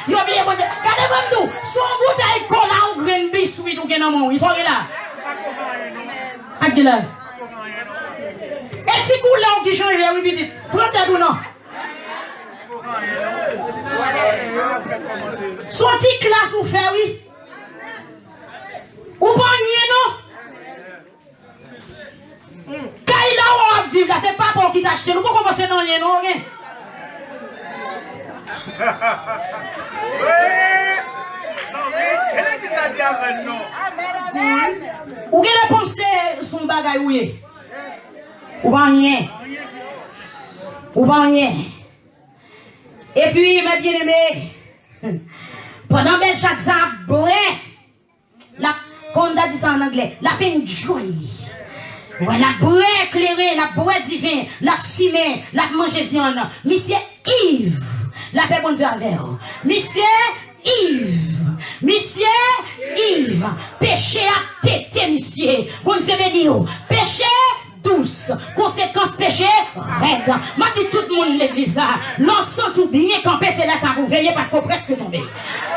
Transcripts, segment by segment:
Yo oublié bon Dieu. Regardez-moi tout. Son bouteille cola ou green biscuit ou gen mon. Ils sont là. Agila. Et si couleur qui change oui petit. Prends ou non. Sorti classe ou fait oui. Ou pas non. Quand il a vivre là, c'est pas pour qui t'achète. Nous pouvons commencer dans rien, non? Ou quelle est pensée son bagage ou est? Ou pas rien? Ou pas rien? Et puis, mes bien-aimés, pendant que chaque ça brûle, la qu'on a dit ça en anglais, la peine joie. Ouais, la brûle éclairée, la brûle divine, la fumée, la manger viande. Monsieur Yves, la paix bon Dieu avec vous. Monsieur Yves, péché à tête, monsieur. Bon Dieu béni vous. Péché douce, conséquence péché, raide. M'a dit tout le monde l'église là. L'ensemble tout bien campé, c'est là ça vous veiller parce qu'on presque tombé.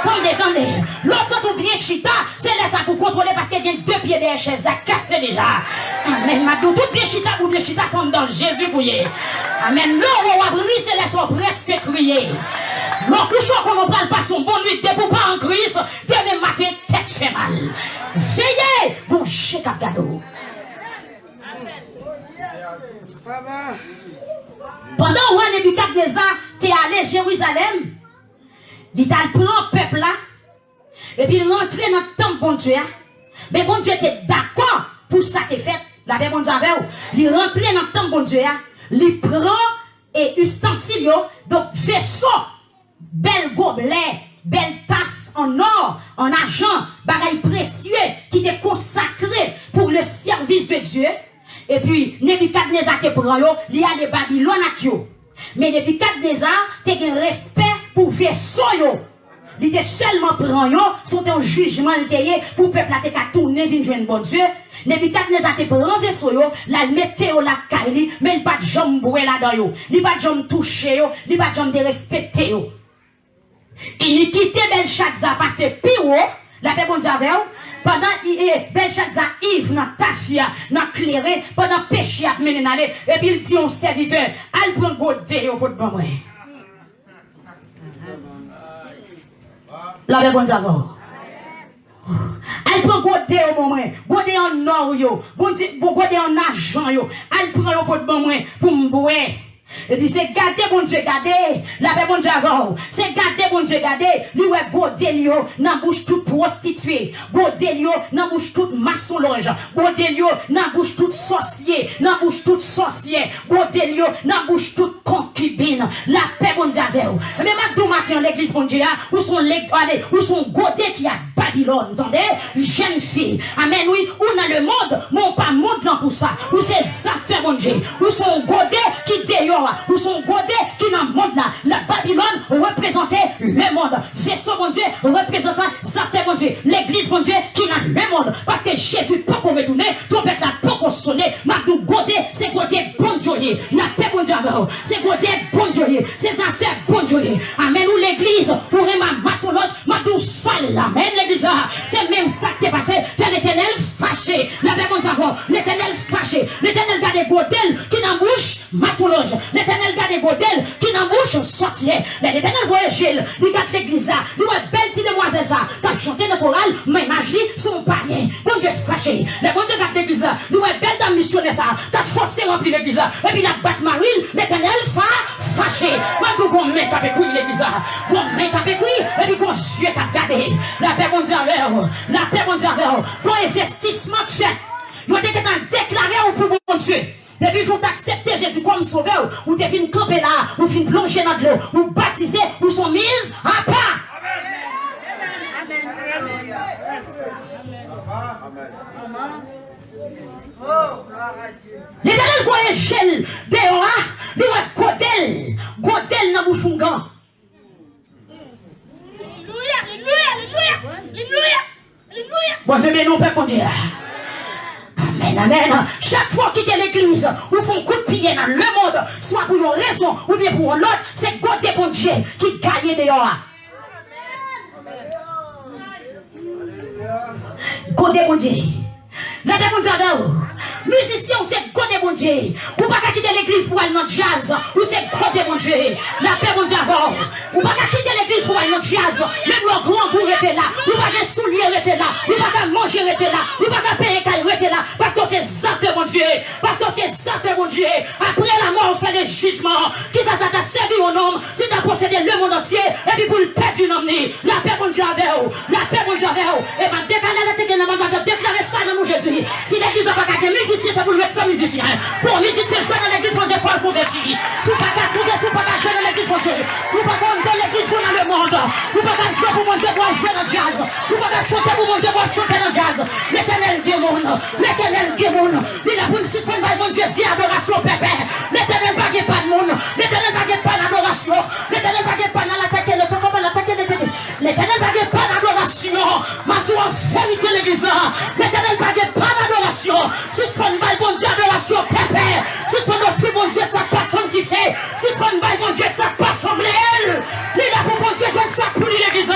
Attendez. L'ensemble tout bien chita, c'est là ça pour contrôler parce qu'il y a deux pieds derrière chaise à casser les là. Amen. M'a dit tout bien chita pour bien chita sont dans Jésus pour y. Amen. L'eau a brûlé, c'est là sont presque crier. L'eau chaud qu'on ne parle pas son bon nuit, t'es pour pas en crise, demain matin, tête fait mal. Veillez, bon chèque à gado. Pendant que Nebuchadnezzar t'es allé à Jérusalem, il t'a pris un peuple là, et puis il rentré dans le temple bon Dieu. Mais bon Dieu était d'accord pour ça t'es fait. La paix bon Dieu avec vous. Il rentré dans le temple bon Dieu, il prend et ustensile, donc vaisseau, bel gobelet, belle tasse en or, en argent, bagaille précieux qui était consacré pour le service de Dieu. Et puis, Nebuchadnezzar te prend yo, li a de Babylone ak yo. Mais Nebuchadnezzar te gen respect pour vaisseau yo. Li te seulement prend yo, son un jugement li te ye, pour peuple la te ka tourner vin joindre bon Dieu. Nebuchadnezzar te prend vaisseau yo, la mette yo la kaili, mais il pas de jambe boué là dans yo. Li pas de jambe touché yo, li pas de jambe de respecter yo. Il quitté Belshazzar parce que pire, la paix bon Dieu avec vous. Pendant Belshazzar Yves dans Tafia, dans Cléré, pendant péché à mener d'aller, et puis il dit au serviteur, al prendre godé au bout de moi. La paix bon Dieu avec vous. Elle prend godé au moment, godé en or yo, godé en argent yo, elle prend au bout de moi pour me boire. Et puis c'est garder bon Dieu, garder la paix bon Dieu avant. C'est garder bon Dieu, garder. Lui ouais Godelio dans bouche toute prostituée. Godelio dans bouche toute maçonloge. Godelio dans bouche toute sorcier. Dans bouche toute sorcier. Godelio dans bouche toute concubine. La paix bon Dieu avant. Mais maintenant matin l'église bon Dieu, où sont Godé qui a Babylone, entendez? Jeune fille. Amen oui, où dans le monde, mon pas monde là pour ça. Où c'est ça fait bon Dieu. Où sont Godé qui déyo. Où sont Godé qui dans le monde là, la Babylone représentait le monde. Vaisseau mon Dieu représentant ça fait mon Dieu. L'église mon Dieu qui dans le monde. Parce que Jésus pas qu'on retourner, trompette là pas qu'on sonner. Madou Godé, c'est Godé bon Dieu. La paix bon Dieu. C'est Godé bon Dieu. C'est affaires bon Dieu. Amen ou l'église, ou ma maçonloge, Madou sale. Amen l'église là. C'est même ça qui est passé. C'est l'éternel fâché. La paix bon Dieu. L'éternel fâché. L'éternel garde Godé qui dans bouche maçonloge. L'éternel garde Godel qui n'a bouche sorcier. Mais l'éternel voyait Gilles, il garde l'église là, il voit belle petite demoiselle ça, qui a chanté le choral, mais magie son panier. Bon Dieu fâché. Le bon Dieu garde l'église là, il voit belle dame missionnaire ça, qui a chaussé rempli l'église là, et puis la batte marine, l'éternel fâché. Moi tout bon mec avec lui l'église là, bon mec avec lui, et puis qu'on suit à garder. La paix bon Dieu avec vous, la paix bon Dieu avec vous, ton investissement fait, il a déclaré pour bon Dieu. Depuis que vous acceptez Jésus comme sauveur, ou t'es fin camper là, ou fin plonger dans l'eau, ou baptisé, ou sont mises à part. L'éternel voyait Gel, Béoa, il voit Godel dans bouche un gant. Alléluia. Bon Dieu, nous peut conduire. Amen, amen. Chaque fois qu'il quitte l'église, ou font coup de pied dans le monde, soit pour une raison ou bien pour l'autre, c'est Godé bon Dieu qui gagne dehors. Côté bon Dieu. La paix bon Dieu avec vous. Musiciens, c'est côté bon Dieu. Ou pas quitter l'église pour aller dans le jazz. Ou c'est côté bon Dieu. La paix bon Dieu avec vous. Ou pas quitter l'église pour aller dans le jazz. Même le grand bourg était là. Ou pas les souliers était là. Ou pas manger était là. Ou pas payer caille était là. Parce que c'est ça que mon Dieu. Parce que c'est ça que mon Dieu. Après la mort, c'est le jugement. Qui ça t'a servi au nom. Si t'as possédé le monde entier. Et puis pour le perdre une homme. La paix bon Dieu avec vous. La paix bon Dieu avec vous. Et ma déclarer la tête de ma déclarer ça dans mon Jésus. Si l'église n'a pas gagné musicien, c'est pour le mettre sans musicien. Pour musicien, je vais dans l'église pour des fois convertir. Si pas qu'à trouver, si pas qu'à jouer dans l'église pour Dieu. Ou pas qu'à dans l'église pour dans le monde. Ou pas qu'à jouer pour mon Dieu pour jouer dans le jazz. Ou pas qu'à chanter pour mon Dieu pour chanter dans le jazz. L'éternel démon. L'éternel démon. Il a pour me suspendre par mon Dieu, viens adoration, pépé. L'éternel ne bague pas de monde. L'éternel ne bague pas d'adoration. L'éternel ne bague pas dans l'attaque, le temps comme l'attaque des têtes. L'éternel ne bague pas d'adoration. Maintenant, en vérité, l'église. L'éternel ne bague pas d'adoration. Suspend by bon Dieu, adoration, pépé. Suspend au fil, bon Dieu, ça passe sanctifié. Suspend by bon Dieu, ça passe semblé. Il a pour bon Dieu, je ne sais plus l'église.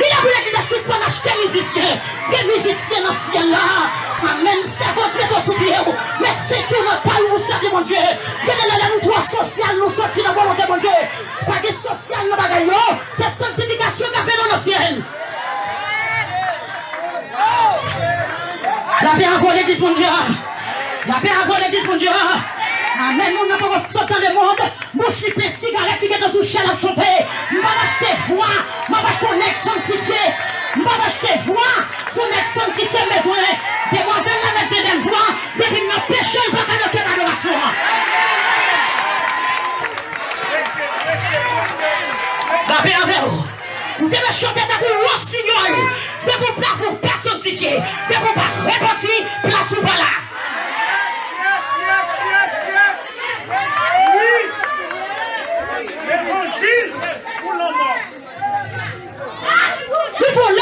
Il a voulu l'église suspendre acheter musiciens. Des musiciens dans ce ciel là. Amen, c'est votre méthode sous pied. Mais c'est tout notre taille où vous servez, mon Dieu. Donnez-le nous droit social, nous sortir dans la volonté, mon Dieu. Pas de social, nous bagaillons. C'est sanctification qui appelle dans le ciel. La paix avant l'église, mon Dieu. La paix avant l'église, mon Dieu. Amen, nous n'avons pas sorti dans le monde. Bouche les plein cigarette qui est dans une chaîne à chanter. M'a acheté voix, m'a acheté un ex sanctifié. M'a acheté voix, son ex sanctifié besoin. Demoiselles là mettent des belles voix. Depuis notre péché, pas qu'à notre adoration. La paix avec vous. Vous devez chanter dans le rossignol. De vos plafond personnifié. De vos pas répartis, place ou pas là.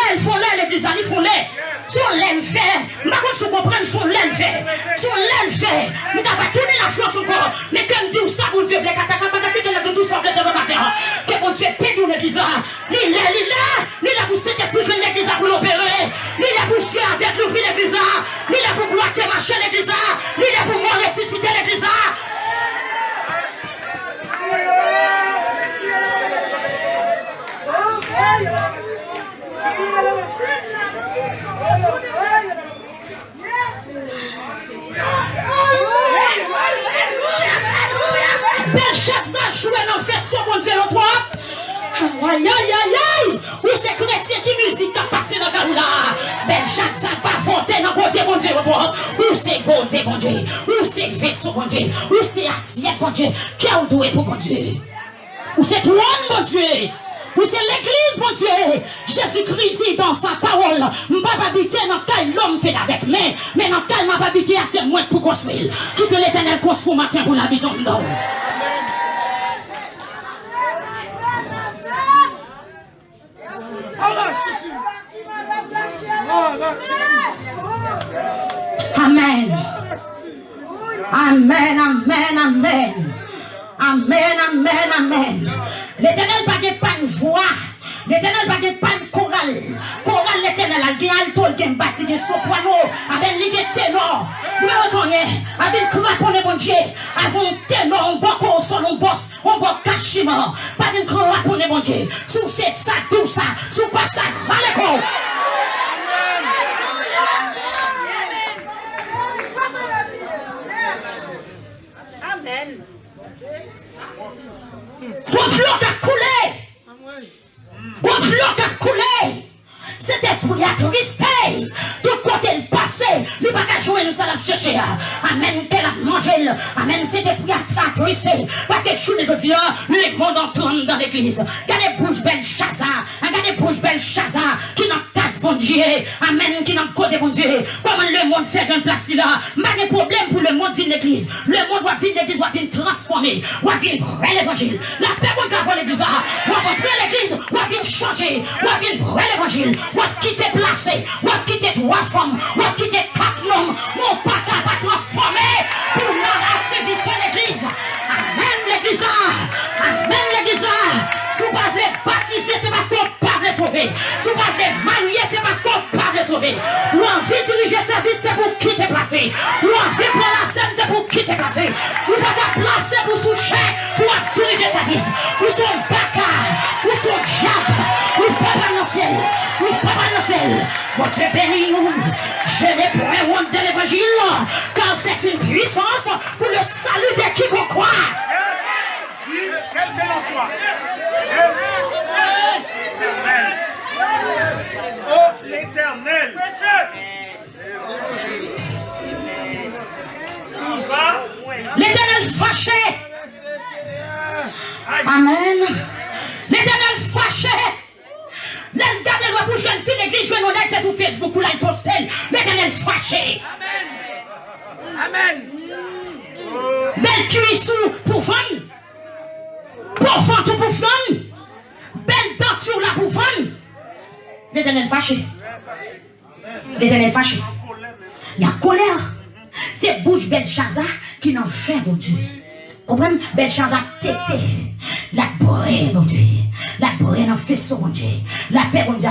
Il faut l'air, l'église, il faut l'air. Son l'air fait. Je ne sais pas si vous comprenez son l'air fait. Son l'air fait. Nous n'avons pas tourné la chance encore. Mais comme dit ça, mon Dieu, les catacomбes de tout ça, de matin. Que mon Dieu paie nous l'église. Il est là. Il est là pour cet esprit jeune l'église pour l'opérer. Il est là pour suer avec l'ouvrir l'église. Il est là pour bloquer marcher l'église. Il est là pour moi ressusciter l'église. Belshazzar jouait dans le verset, mon Dieu, le 3. Aïe, aïe, aïe, aïe. Où c'est chrétien qui musique a passé dans le là. Belshazzar pas voté dans le côté, mon Dieu, le 3. Où c'est côté, mon Dieu. Où c'est vaisseau, mon Dieu. Où c'est assiette, mon Dieu. Qui a doué pour mon Dieu. Où c'est toi, mon Dieu. Où c'est l'église, mon Dieu. Jésus-Christ dit dans sa parole, je ne vais pas habiter dans quel l'homme fait avec moi, mais dans quel m'a pas habité assez moins pour construire. Qui que l'éternel construit matin pour l'habitant dedans. Amen. Amen, amen, amen. Amen, amen, amen. L'éternel n'a pas de voix. L'éternel n'a pas de chorale. Chorale, l'éternel a gagné alto, il a battu de soprano. Avec le ténor. Nous reconnaissons. Avec le crapaud de bon Dieu. Avec un ténor, un bon son, un boss, un bon cachement. Pas de crapaud de bon Dieu. Sous c'est ça, tout ça. Sous pas ça. Allez, go. Amen. Votre l'eau a coulé. Votre l'eau a coulé. Cet esprit a tristé. Tout côté le passé. Il va pas jouer, nous allons chercher. Amen, qu'elle a mangé. Amen, cet esprit a tristé. Parce que je suis aujourd'hui, le monde entoure dans l'église. Regardez bouche belle Chaza. Regardez bouche belle Chaza. Qui n'a pas bon Dieu. Amen, qui n'a pas côté bon Dieu. Comment le monde fait d'une place là. Pas de problème pour le monde vient l'église. Le monde doit venir l'église, doit venir transformer. Doit venir l'évangile. La paix bon Dieu avant l'église. Doit entrer l'église. Doit venir changer. Doit venir l'évangile. Doit quitter placer. Doit quitter trois femmes. Doit quitter quatre noms. Mon papa va transformer. quitter placer. Ou entrer pour la scène, c'est pour quitter placer. Ou pas qu'à placer pour soucher, pour diriger sa vie. Ou son bacard, ou son diable, ou pas dans le ciel, ou pas dans le ciel. Votre béni, je n'ai point honte de l'évangile, car c'est une puissance pour le salut de quiconque croit. Quel que l'on soit. Oh, l'Éternel. L'Éternel se fâchait. Amen. L'Éternel se fâchait. L'Éternel va pour jeune fille, l'église jeune honnête, c'est sur Facebook pour la poster. L'Éternel se fâchait. Amen. Belle cuissou pour femme. Pour femme tout pour femme. Belle denture là pour femme. L'Éternel fâché. L'Éternel fâché. Il y a colère. C'est bouche Belshazzar qui n'en fait, mon Dieu. Comprenez? Belshazzar tété. La brûle, mon Dieu. La brûle en faisceau, mon Dieu. La paix, mon Dieu.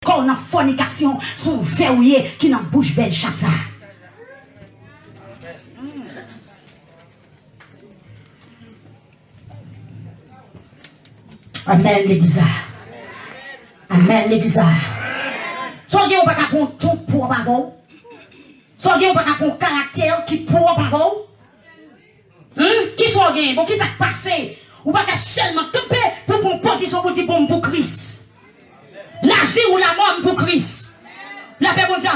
Quand on a fornication, sont verrouillés qui n'en bouche Belshazzar. Amen, les bizarres. Amen, les bizarres. Soit on pas qu'à prendre tout pour avant. Soit on pas qu'à prendre caractère qui pour avant. Qui soit bien, bon, qui s'est passé. Ou pas qu'à seulement camper pour une position pour dire pour Christ. La vie ou la mort pour Christ. La paix pour Dieu.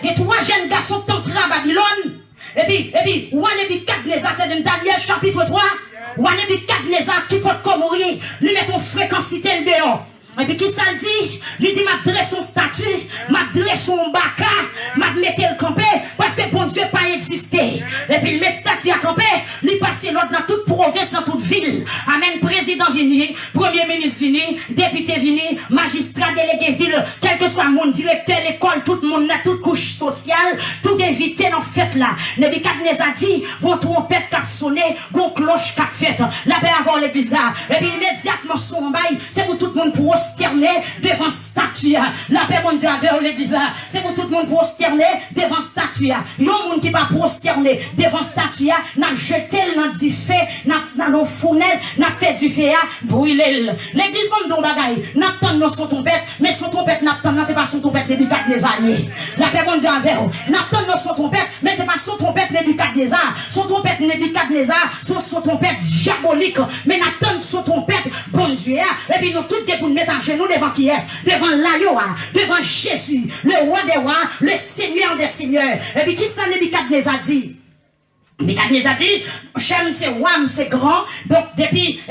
Il y a 3 jeunes garçons qui sont à Babylone. Et puis, ou on est dit 4 c'est dans Daniel chapitre 3. Ou on est dit 4 qui peuvent comme mourir. Lui met ton fréquencité le dehors. Et puis qui ça dit? Lui dit m'a dressé son statut, m'a dressé son baka, m'a metté le campé, parce que bon Dieu pas existé. Et puis le statut à campé, lui passe l'autre dans toute province, dans toute ville. Amen, président vini, premier ministre vini, député vini, magistrat délégué ville, quel que soit mon directeur l'école, tout le monde, toute couche sociale, tout invité dans fête là. Nebuchadnezzar dit, vos trompettes qui sonné, vos cloches qui fait, la paix avant l'église. Et puis immédiatement son bail, c'est pour tout le monde pour prosterner devant statue. La paix mon Dieu avec l'église. C'est pour tout le monde prosterner devant statue. Il y a un monde qui va prosterner devant statue. N'a jeté dans du feu, dans nos fournelles, n'a fait du feu, brûler. L'église comme don bagaille, n'a pas dans son trompette, mais son trompette n'a pas, c'est pas son trompette Nebuchadnezzar. La paix mon Dieu avec n'a pas dans son trompette, mais c'est pas son trompette Nebuchadnezzar. Son trompette Nebuchadnezzar, son trompette diabolique, mais n'a pas son trompette bon Dieu. Et puis nous toutes pour nous mettre à genoux devant qui est, devant l'Ayoa, devant Jésus, le roi des rois, le seigneur des seigneurs. Et puis qui ça Nebuchadnezzar dit? Nebuchadnezzar dit, Chem c'est wam, c'est grand, donc depuis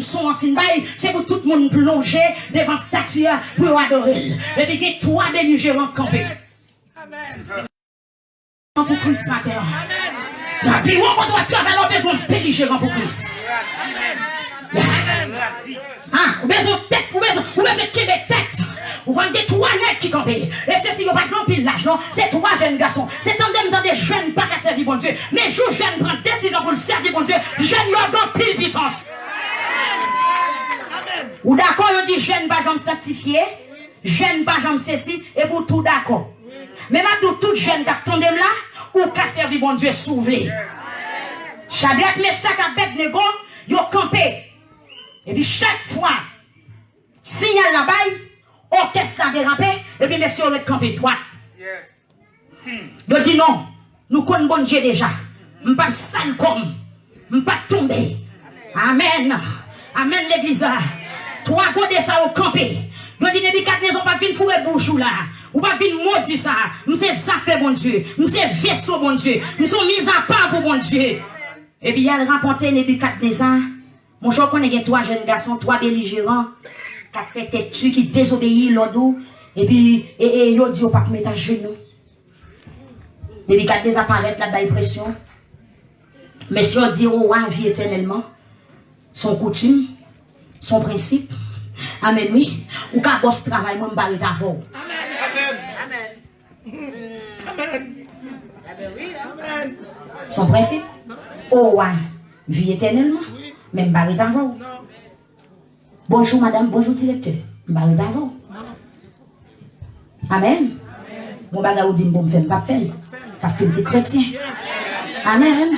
son en fin bail, c'est pour tout le monde plonger devant statue pour adorer. Et puis qu'il y a 3 belligérants campés. Amen. Pour Christ matin. La plus haut qu'on doit avoir besoin de belligérants pour Christ. Ah, ou besoin de tête, ou besoin de Québec tête. Ou vendez 3 nègres qui campent. Et c'est si vous pas grand pile l'âge, non? C'est 3 jeunes garçons. C'est tandem dans des jeunes pas qu'à servir bon Dieu. Mais jour jeunes prennent décision pour le servir bon Dieu. Jeunes leur grand pile puissance. Amen. Ou d'accord, on dit jeunes pas jamais sanctifiés, jeunes pas jamais ceci, et pour tout d'accord. Mais maintenant, tout jeune qui tandem là, ou qu'à servir bon Dieu sauvé. Shadrach, Meshach, Abednego, ils ont campé. Et puis chaque fois, signal la baille, orchestre a dérapé, et puis messieurs, on est campé droit. Ils dit non, nous connaissons bon Dieu déjà. Je ne suis pas sale comme, je ne suis pas tombé. Amen. Amen l'église. 3 godets ça au campé. Ils dit Nebuchadnezzar pas venir fouer bouchou là. Ou pas venir maudire ça. Je sais ça fait bon Dieu. Je sais vaisseau bon Dieu. Je suis mis à part pour bon Dieu. Et puis il a remporté Nebuchadnezzar. Mon cher connaît 3 jeunes garçons, 3 belligérants, qui ont fait tête dessus, qui désobéissent l'ordre, et puis, ils ont dit, on ne peut pas mettre à genoux. Nebuchadnezzar apparaît la baille pression. Mais si on dit, oh, ouais, vie éternellement, son coutume, son principe, amen, oui, ou qu'à bosse travail, moi, je vais d'avant. Amen. Amen. Son principe, oh, ouais, vie éternellement. Même barré d'avant. Bonjour madame, bonjour directeur. Barré d'avant. Amen. Mon bagage ou dit bon me faire pas faire parce que c'est chrétien. Amen.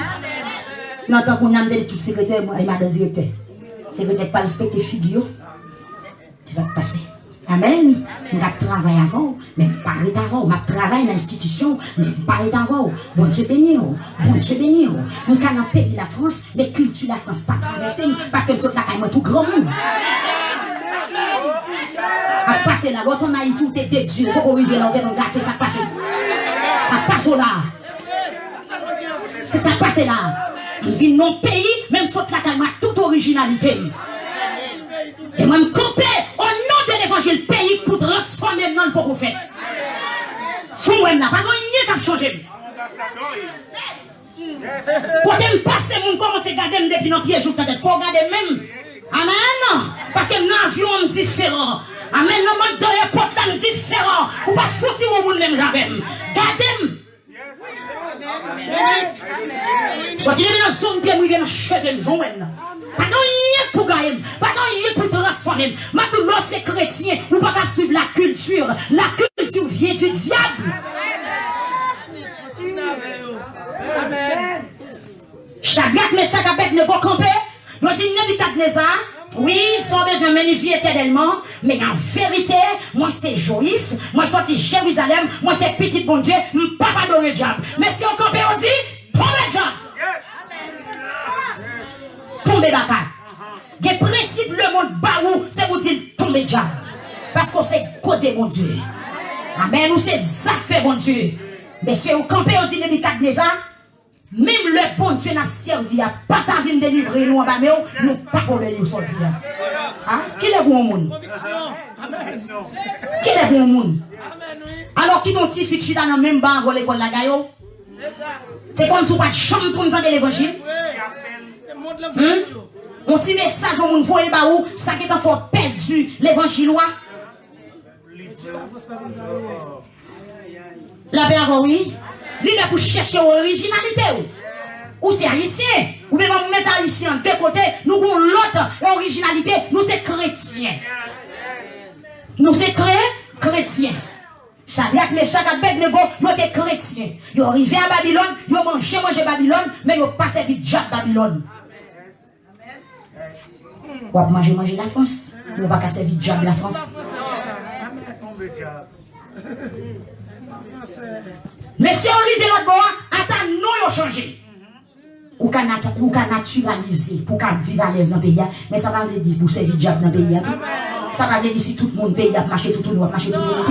Non tant qu'on a dit tout secrétaire et madame directeur. Secrétaire pas respecter figure. C'est ça qui passe. Amen. Je travaille avant, mais pas avant. Je travaille dans l'institution, mais pas avant. Bon Dieu béni, bon Dieu béni. Je suis dans le pays de la France, les cultures de la France pas traversées parce que nous sommes là tout grand monde. À passer là, l'autre en Haïti, tout est de Dieu. Pour arriver là, on gâter, ça passe. À passer là. C'est ça passe là. On vit dans le pays, même si la calme toute originalité. Et moi, je camper au nom de l'évangile pays pour transformer le monde pour vous faire. Je ne sais pas rien qui a changé. Quand je passe, je commence à garder depuis nos pieds, il faut regarder même. Amen. Parce que l'avion est différent. Amen. Le monde de l'époque est différent. Ou pas foutir au monde même jamais. Gardez. Soit il est dans son pied, il vient acheter le joint. Pas de rien pour gagner, pas de rien pour transformer. Maintenant, c'est chrétien, ou pas qu'à suivre la culture. La culture vient du diable. Amen. Shadrach, Meshach, Abednego camper. Nous dit Nebuchadnezzar. Oui, ils sont besoin de magnifier éternellement, mais en vérité, moi c'est juif, moi je sorti Jérusalem, moi c'est petit bon Dieu, papa de le diable. Mais si on campé, on dit, tombez diable. Tombez d'accord. Les principes, le monde barou, c'est vous dire, tombez diable. Parce qu'on sait côté bon Dieu. Amen, nous c'est ça fait bon Dieu. Mais si on campé, on dit, Nebuchadnezzar, même le bon Dieu n'a servi à pas ta vie de délivrer nous en bas, mais nous pas pour les sortir. Hein? Qui est bon monde? Qui est bon monde? Alors qui t'ont petit fichi dans le même banc pour l'école la gaillot? C'est comme si on pas de chambre pour entendre l'évangile. On dit message au monde voyez ba où ça qui est fort perdu l'évangilois. La paix avant oui. L'idée pour chercher l'originalité. Ou c'est haïtien. Ou même on met haïtien de côté. Nous avons l'autre originalité. Nous c'est chrétiens. Nous c'est chrétiens. Shadrach, Meshach, Abednego, nous sommes chrétiens. Ils sont arrivés à Babylone. Ils ont mangé Babylone. Mais ils n'ont pas servi de Diable Babylone. Ou à manger la France. Ils n'ont pas servi de Diable la France. Mais si on arrive là-bas, attends, nous avons changé. Ou qu'on naturaliser pour qu'on vive à l'aise dans le pays. Mais ça va veut dire pour servir diable dans le pays. Ça va veut dire si tout le monde paye, marcher tout le monde, marcher tout le monde.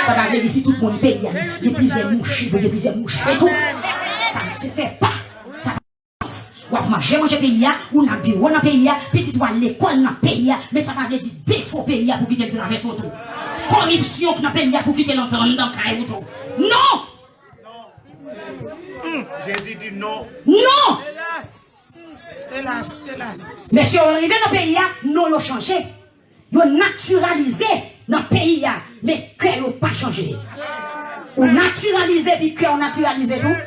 Ça va veut dire si tout le monde paye, il y a plusieurs mouches, il y a plusieurs mouches et tout. Ça ne se fait pas. Ça va manger dans le pays, ou dans le bureau dans le pays, petit ou à l'école dans le pays. Mais ça va veut dire défaut pays pour quitter le traverse autour. Corruption dans le pays pour quitter l'entendre dans le caille autour. Non! Jésus dit non. Non! Hélas. Mais si on arrive dans le pays, nous l'avons changé. Nous avons naturalisé dans le pays, mais que nous pas changé. On naturalisé, puis que on naturalisé tout.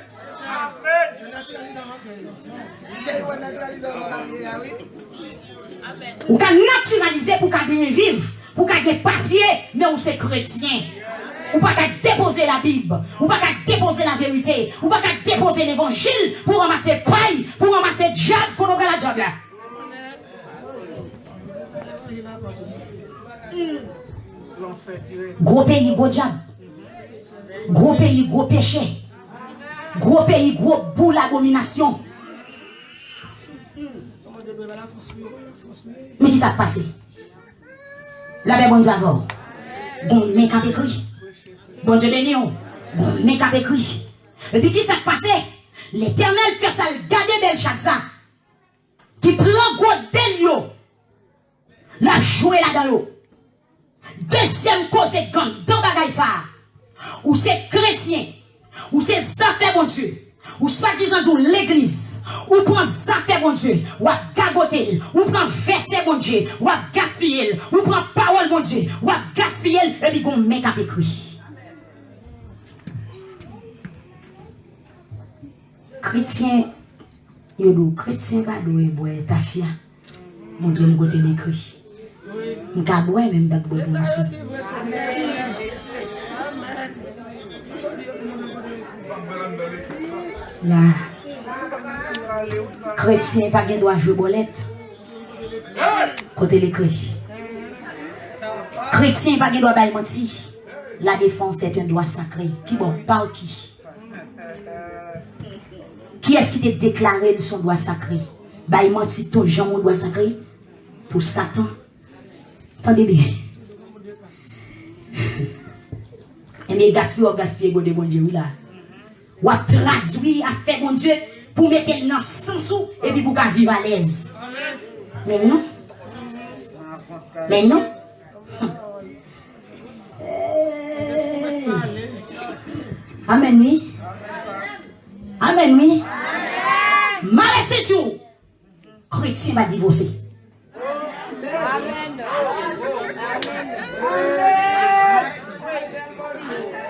On peut naturaliser pour qu'on vivre, pour qu'on ait des papiers, mais on c'est chrétien. Ou pas qu'à déposer la Bible, ou pas qu'à déposer la vérité, ou pas qu'à déposer l'évangile pour ramasser paille, pour ramasser diable, pour nous la diable là. Gros pays, gros diable. Gros pays, gros péché. Gros pays, gros boule abomination. Mais qui ça passe? La belle bon Dieu avant. Bon, mais qu'à écrit. Bon Dieu béni, bon, mais qu'à écrit. Et puis qui s'est passé? L'Éternel fait ça, garder Belshazzar, qui prend gros délio, la jouer là-dedans. Deuxième conséquence, dans bagaille ça, ou c'est chrétien, ou c'est affaire bon Dieu, ou soi-disant tout l'église, ou prend affaire bon Dieu, ou à gagoter, ou prend verset bon Dieu, ou à gaspiller, ou prend parole bon Dieu, ou à gaspiller, et puis qu'on met à écrit. Chrétien, chrétien va doué boire ta fia. Mon Dieu me côté l'écrit. On ka boire même pas boire pour nous. Là. Chrétien pas de droit jouer bolette. Côté l'écrit. Chrétien pas de droit bailler mentir. La défense est un droit sacré. Qui bon par qui? Qui est-ce qui t'a déclaré de son droit sacré? Bailler mentir ton Jean mon droit sacré pour Satan. Attendez bien. Et mais gaspiller de bon Dieu là. Ou à traduire à faire bon Dieu pour mettre dans sens et puis pour vivre à l'aise. Mais non. Mais non. Amen oui. Amen oui. Mal c'est tout. Chrétien va divorcer. Amen.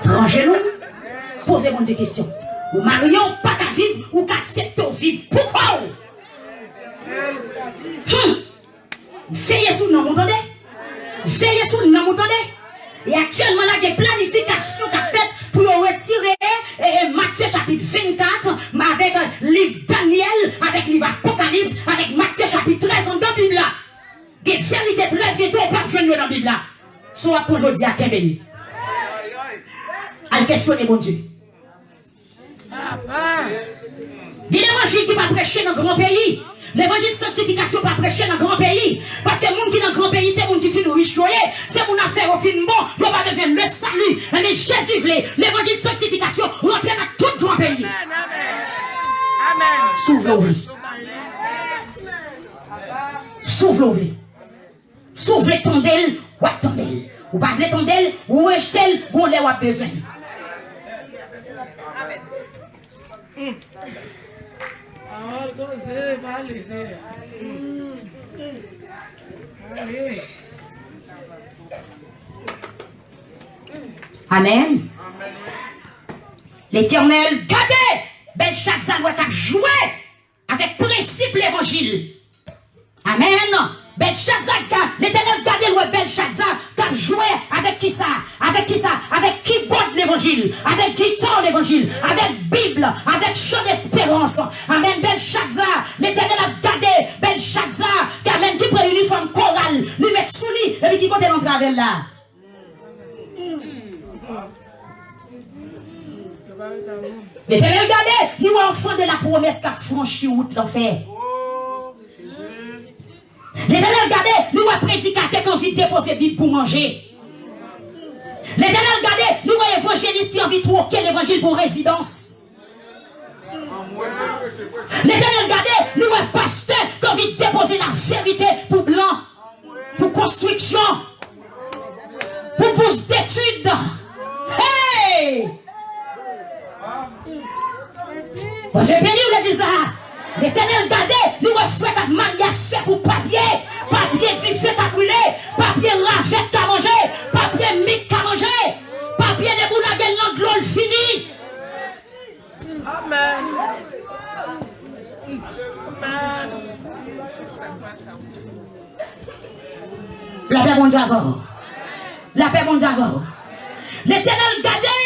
Rangez-nous. Posez-moi des questions. Ou marions pas qu'à vivre ou qu'accepter vivre. Pourquoi? Veillez sur nous, vous entendez? Veillez sur nous, vous entendez? Et actuellement, là, il y a des planifications qui sont faites pour retirer Matthieu chapitre 24 avec livre Daniel, avec livre Apocalypse, avec Matthieu chapitre 13 dans la Bible là. Des vérités très vite, on pas joindre dans la Bible là. Soit pour le dire à Kevin. À questionner mon Dieu. L'évangile qui va prêcher dans le grand pays. L'évangile de sanctification va prêcher dans le grand pays. Parce que les gens qui sont dans le grand pays, c'est les gens qui finissent riches. C'est mon affaire au fin bon. Il n'y a pas besoin de le salut. Mais Jésus voulait. L'évangile de sanctification rentre dans tout le grand pays. Amen. S'ouvre-le. S'ouvre-le. S'ouvre ton d'elle ou attendez. Ou pas ton d'elle ou rejetez ou les a besoin. Amen. L'Éternel, gardez, Belshazzar doit jouer avec principe l'évangile. Amen. Belshazzar, l'Éternel gardez le Belshazzar qui joué avec qui ça? Avec qui ça? Avec qui borde l'évangile? Avec qui tord l'évangile? Avec Bible, avec chant d'espérance. Amen. Belshazzar, l'Éternel a gardé Belshazzar, qui amène qui prend uniforme chorale, lui met sous lui, et puis qui compte dans travel là. L'Éternel gardé, lui enfant de la promesse qui a franchi route l'enfer. L'Éternel regardez, nous avons prédicateur qui a envie de déposer Bible pour manger. L'Éternel regardez, nous avons évangéliste qui a envie de troquer l'évangile pour résidence. L'Éternel regardez, nous avons pasteur qui a envie de déposer la vérité pour blanc, pour construction, pour bourse d'études. Hey! Bon Dieu béni ou l'église là? L'Éternel gardé, nous refait à magasin pour papier, papier du feu à brûler, papier rachette à manger, papier mic à manger, papier de boulaguel dans l'eau fini. Amen. Amen. La paix mon Dieu avant. La paix mon Dieu avant. L'Éternel gardé,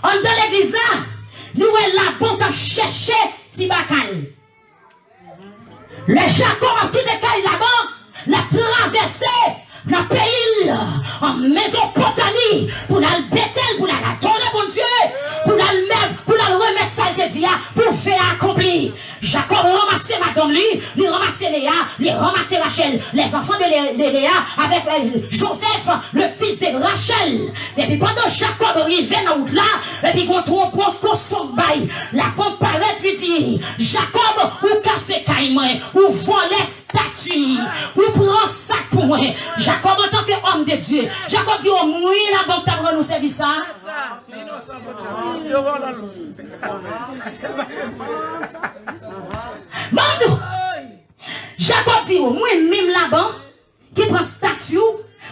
en dans l'église là, nous la banque à chercher Tibacal. Le Jacob a quitté là-bas, l'a traversé dans le pays, en Mésopotamie, pour la Bethel, pour la tourner, mon Dieu, pour la remettre ça, pour faire accomplir. Jacob ramassé madame lui ramassé Léa, il ramassé Rachel, les enfants de Léa avec Joseph, le fils de Rachel. Et puis pendant Jacob arrive dans route là, et puis qu'on trouve pour son bail, la pompe paraît lui dit, Jacob, ou casse caille ou voler statue, ou prend sac pour moi. Jacob en tant qu'homme de Dieu, Jacob dit, oh moi la banque t'a nous servir ça. Mandou, Jacob dit, moi-même là-bas, qui prend statut,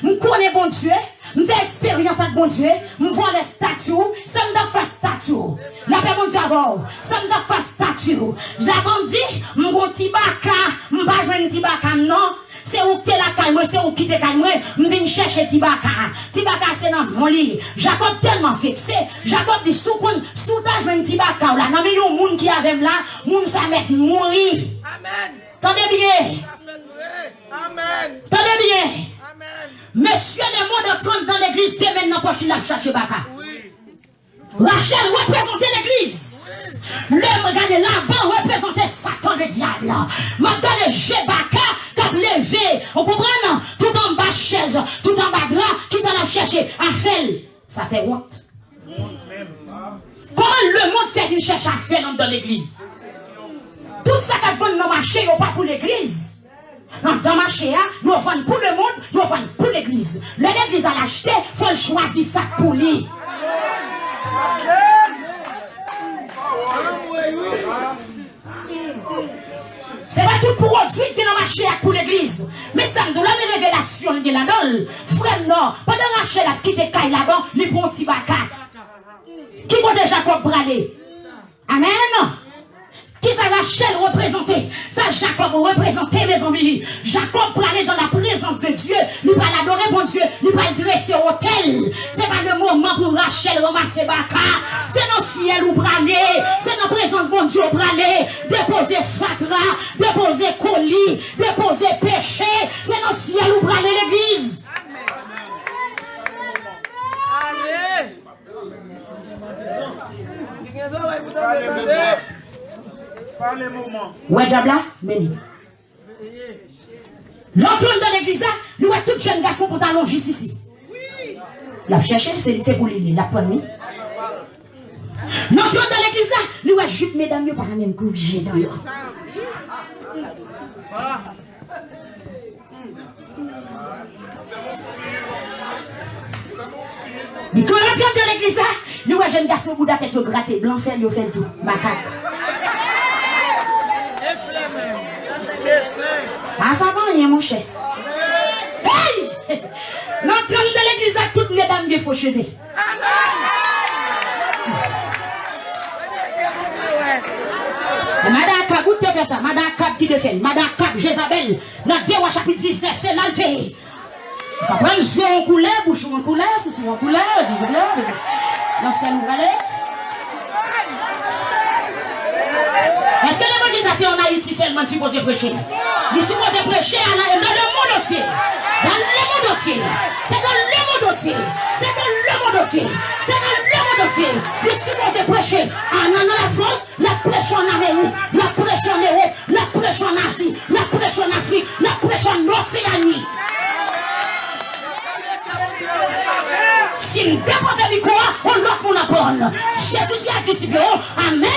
je connais bon Dieu, je fais expérience avec bon Dieu, je vois les statues, ça me donne faire statut. La paix bon Dieu avant, ça me donne faire statut. La bande dit, je vais un petit baka, je ne vais pas un petit baka, non. C'est où t'es la caille, c'est où qui t'es caille, je viens chercher Tibaka. Tibaka, c'est dans mon lit. Jacob tellement vexé. Jacob dit, sous ta joint Tibaka, là, non, mais il y a un monde qui avait là, monde ça met mourir. Amen. Tendez bien. Amen. Tendez bien. Amen. Monsieur, le monde entrant dans l'église, t'es maintenant pour qu'il a cherché Baka. Oui. Rachel représentait l'église. L'homme regardait là-bas représentait Satan le diable. Maintenant le Jébaka qui a levé. On comprend non? Tout en bas chaise, tout en bas drap, qui s'en a cherché? Afel. Ça fait honte. Comment le monde fait une cherche à faire dans l'église? Tout ça qui vend dans le marché, il n'y a pas pour l'église. Dans le marché, ils vendent pour le monde, ils vendent pour l'église. L'église à l'acheter, il faut choisir ça pour lui. C'est pas tout pour produit qui est dans le marché pour l'église. Mais ça me donne la révélation de la dole. Frère, non. Pendant Rachel a quitté Kaï là-bas, il prend un petit baka. Qui compte Jacob bralé? Amen. Qui ça Rachel représentait? Ça Jacob représentait mes amis. Jacob bralé dans la présence de Dieu. Il va l'adorer bon Dieu. Il va le dresser au hôtel. C'est pas le moment pour Rachel ramasser baka. C'est dans le ciel ou bralé. C'est dans la présence de Dieu bralé. Déposer fatra. Déposer colis. Déposer péché. C'est dans le ciel ou bralé l'église. Allez. Pas les moments. Ouais, Diabla, mais l'entrée dans l'église, nous avons tout jeune garçon pour t'allonger ici. La chercher, c'est pour lui, la poignée. L'entrée dans l'église, nous avons jupe, mesdames, par la même couche, j'ai dans le mais quand on rentre dans l'église, nous avons jeune garçon pour la tête gratter, blanc, fait tout, macaque. Ah, ça va rien, mon cher. Hey! L'entrée de l'église, toutes mesdames des faux cheveux. Madame Cap, où te fait ça? Madame Cap qui te fait? Madame Cap, Jézabel, dans 2 Rois chapitre 19, c'est l'alté. Vous comprenez? Si on coulait, bouchon en coulait, si on coulait, disons-le. L'ancien nous allait. Est-ce que l'évangélisation en Haïti seulement supposé prêcher? Il supposé prêcher dans le monde entier. Dans le monde entier. C'est dans le monde entier. C'est dans le monde entier. C'est dans le monde entier. Il supposé prêcher en la France, la prêche en Amérique, la prêche en Europe, la prêche en Asie, la prêche en Afrique, la prêche en Océanie. Si nous déposons le micro, on l'a pour la bonne. Jésus dit à disciples, Amen,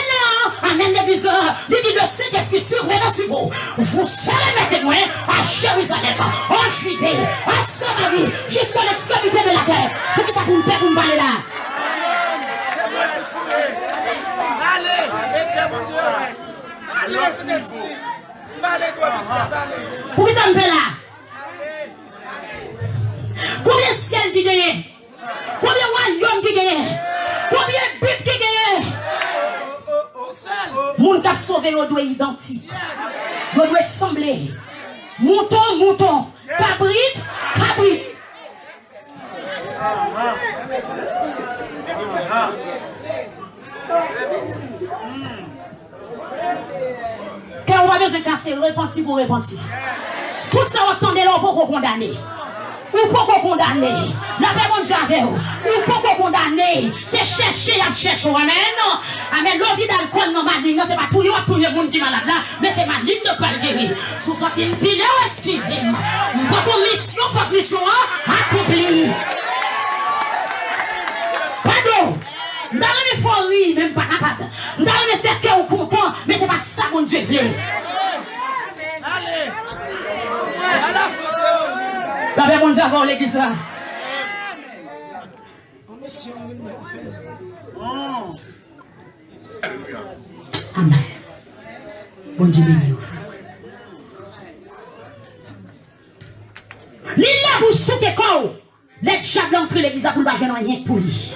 Amen, l'église, il dit le Saint-Esprit surveillant sur vous. Vous serez mes témoins à Jérusalem, en Judée, à Samarie, jusqu'à l'extrémité de la terre. Pour que ça vous paie pour me parler là. Allez, Saint-Esprit. Allez, pour que ça me paie là. Combien de ciel qui gagne? Combien de royaumes qui gagne? Combien de buts qui gagne? Moun t'a sauvé, on doit identifier. On doit sembler. Mouton, mouton. Cabrit, cabrit. Quand on va besoin de casser, repentir pour repentir. Tout ça, on attendait là pour qu'on condamne. Ou pour qu'on condamne. La paix mon Dieu avec vous. Ou pour qu'on condamne. C'est chercher, à chercher. Amen. Amen. L'envie d'alcool, non, ma ligne, non, c'est pas tout le monde qui est malade là, mais c'est ma ligne de pas le guérir. Sous sorti une pile, excusez-moi. Votre mission, votre mission, accomplie. Pardon. Dans les forêts, même pas capable. Dans les faire cœur content, mais c'est pas ça mon Dieu voulait. Allez. À la France, la paix mon Dieu avant l'église là. Amen. Bon Dieu béni. L'île là vous sautez quoi? Les diables entre l'église pour le bâger rien pour lui.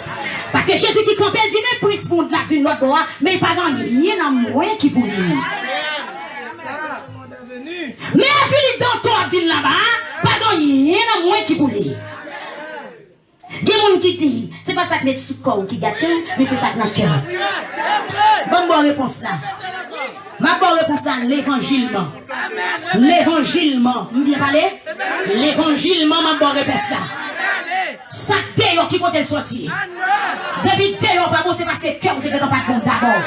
Parce que Jésus qui campait dit mais prise pour la vie de notre droit, mais il n'y a pas rien dans moins qui pour lui. Mais à celui dans moto à ville là-bas, pas rien à moins qui boule. Il y a des gens qui disent, c'est pas ça que met sous le corps qui gâte, mais c'est ça que dans le cœur. Bonne réponse là. Ma bonne réponse là, l'évangile. L'évangile, vous bien parler? L'évangile, ma bonne réponse là. Ça t'est qui compte sortir. Depuis t'es pas bon, c'est parce que le cœur n'est pas bon d'abord.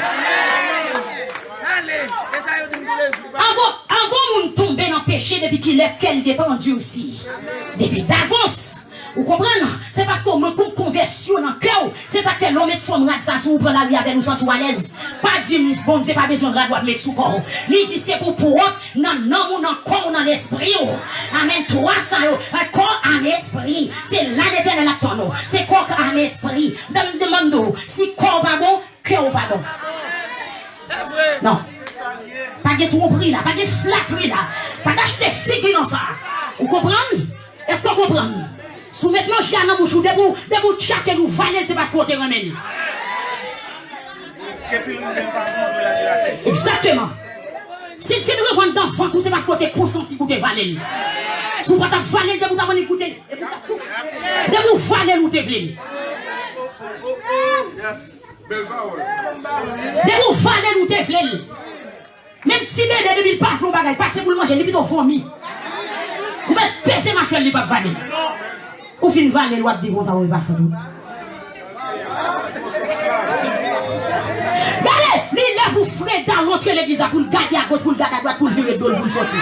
Avant de tomber dans le péché, depuis qu'il est qu'elle détendu aussi. Depuis d'avance. Vous comprenez? C'est parce qu'on me coupe conversion dans le cœur. C'est ça que l'homme est femme ça vous prend la vie avec nous sentir à l'aise. Pas dire, bon, j'ai pas besoin de la droite mettre sous corps. Il dit c'est pour non, non, ou non, corps, dans l'esprit. Amen. Toi, ça, un corps, un esprit. C'est là l'éternel à ton c'est corps, un esprit. Demande-nous, si corps pas bon, cœur pas bon. Non. Pas de tromperie là, pas de flatterie là. Pas d'acheter figue dans ça. Vous comprenez? Est-ce que vous comprenez? Sous maintenant, j'ai un bouchou debout, chaque nous valait, c'est parce qu'on te ramène. Exactement. Si tu ne revends d'enfant, c'est parce qu'on te consenti pour te valer. Si vous ne pas valer, debout t'as écouté. Debout valer ou te vler. Debout valer ou te vler. Même si bébé depuis le parfum bagage, passez pour le manger, depuis ton fourmi. Vous pouvez peser ma chaîne, il pas valer. Ou fin valer, l'ouat dit bon, ça va pas faire tout. Regardez, il est pour frère dans l'autre l'église pour le garder à gauche, pour le garder à droite, pour le virer d'eau, pour le sortir.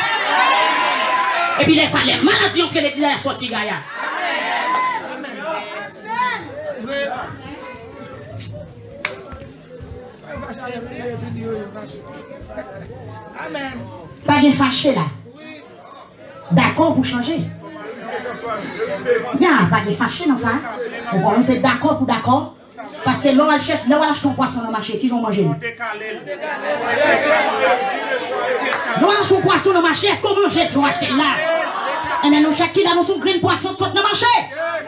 Et puis les salaires, maladie entre l'église et la sortie, Gaïa. Amen. Pas de fâché là. D'accord pour changer. Bien, pas de fâché dans ça. On va c'est d'accord pour d'accord. Parce que l'on achète ton poisson dans le marché, qui vont manger. L'on achète ton poisson dans le marché, est-ce qu'on mange l'on achète là? Et maintenant, chacun a son grain de poisson sort dans le marché.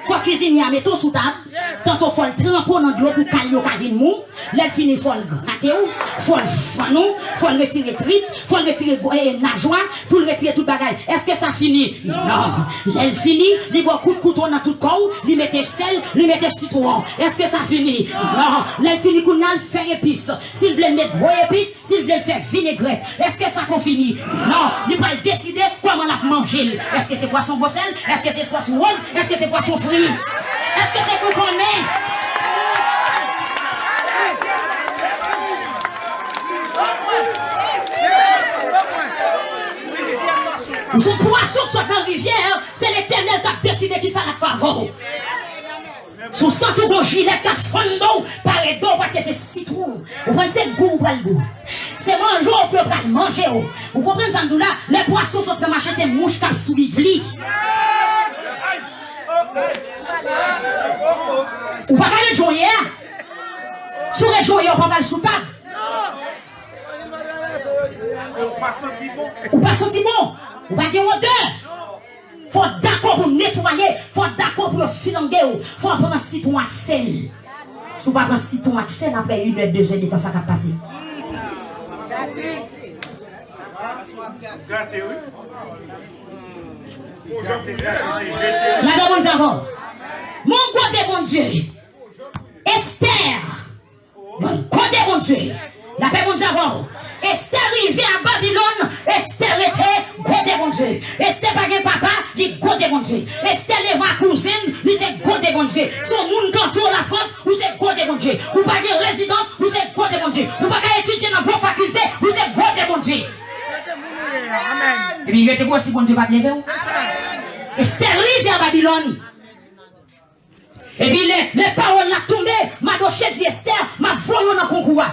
Faut cuisiner à mettre sous table. Tantôt, faut le tremper dans de l'eau pour caler au casine mou. Là, fini, faut le gratter, faut le fanou, faut le retirer trip, faut le retirer nageoire, pour le retirer tout bagaille. Est-ce que ça finit? Non. Elle finit, il boit coup de couteau dans tout le corps, il mettait sel, il mettait citron. Est-ce que ça finit? Non. Elle finit qu'on a le faire épice. S'il veut mettre vos épices, s'il veut faire vinaigrette. Est-ce que ça qu'on finit? Non. Il va décider comment la manger. Est-ce que c'est poisson bossel? Est-ce que c'est poisson rose? Est-ce que c'est poisson frit? Est-ce que c'est pour qu'on met? Son poisson soit dans la rivière, c'est l'éternel qui a décidé qui ça la faveur. Son centre de gilet qui a fondé par les dos parce que c'est citron. Vous prenez ce goût pour le goût. C'est manger, on peut pas manger. Vous comprenez ça, là? Les poissons sont dans le marché, c'est mouche qui a suivi. Ou pas aller jouer, hein? Sur les jouets, on pas mal sous table. Ou pas senti bon. Ou pas dire odeur. Faut d'accord pour nettoyer. Faut d'accord pour filanger. Faut prendre un citron à sel. Si vous pas prendre un citron à sel, après 1 heure, 2 heures de temps, ça va passer. Gâté, oui. La demande d'avant. Mon côté, bon Dieu. Esther. Mon côté, bon Dieu. La paix, bon Dieu, avant. Esther arrivait à Babylone. Esther était côté, bon Dieu. Esther pas de papa, il est côté, bon Dieu. Esther leva cousine, il est côté, bon Dieu. Son monde contrôle la France, ou c'est côté, bon Dieu. Ou pas de résidence, ou c'est côté, bon Dieu. Ou pas étudier dans vos facultés, ou c'est côté, bon Dieu. Et puis il était quoi si bon Dieu va lever? Esther arrivait à Babylone. Et puis les paroles l'ont tombé. Ma doché dit Esther, ma voyons dans le concours.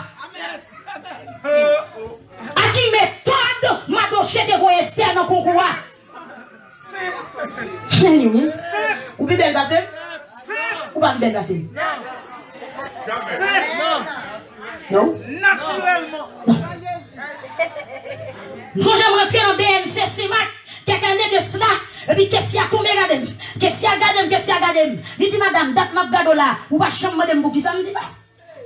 A qui méthode ma doché de voyer Esther dans le concours? Ou bien belle passée? Ou pas belle passée? Non. Naturellement. Nous j'aime rentrer dans BNC CEMAC, quelques années de cela. Et puis, qu'est-ce qu'il y a tombé, regardez? Qu'est-ce qu'il y a regardé? Qu'est-ce qu'il y a regardé? Il dit, madame, date ma gado là, ou pas chambre de qui ça me dit pas.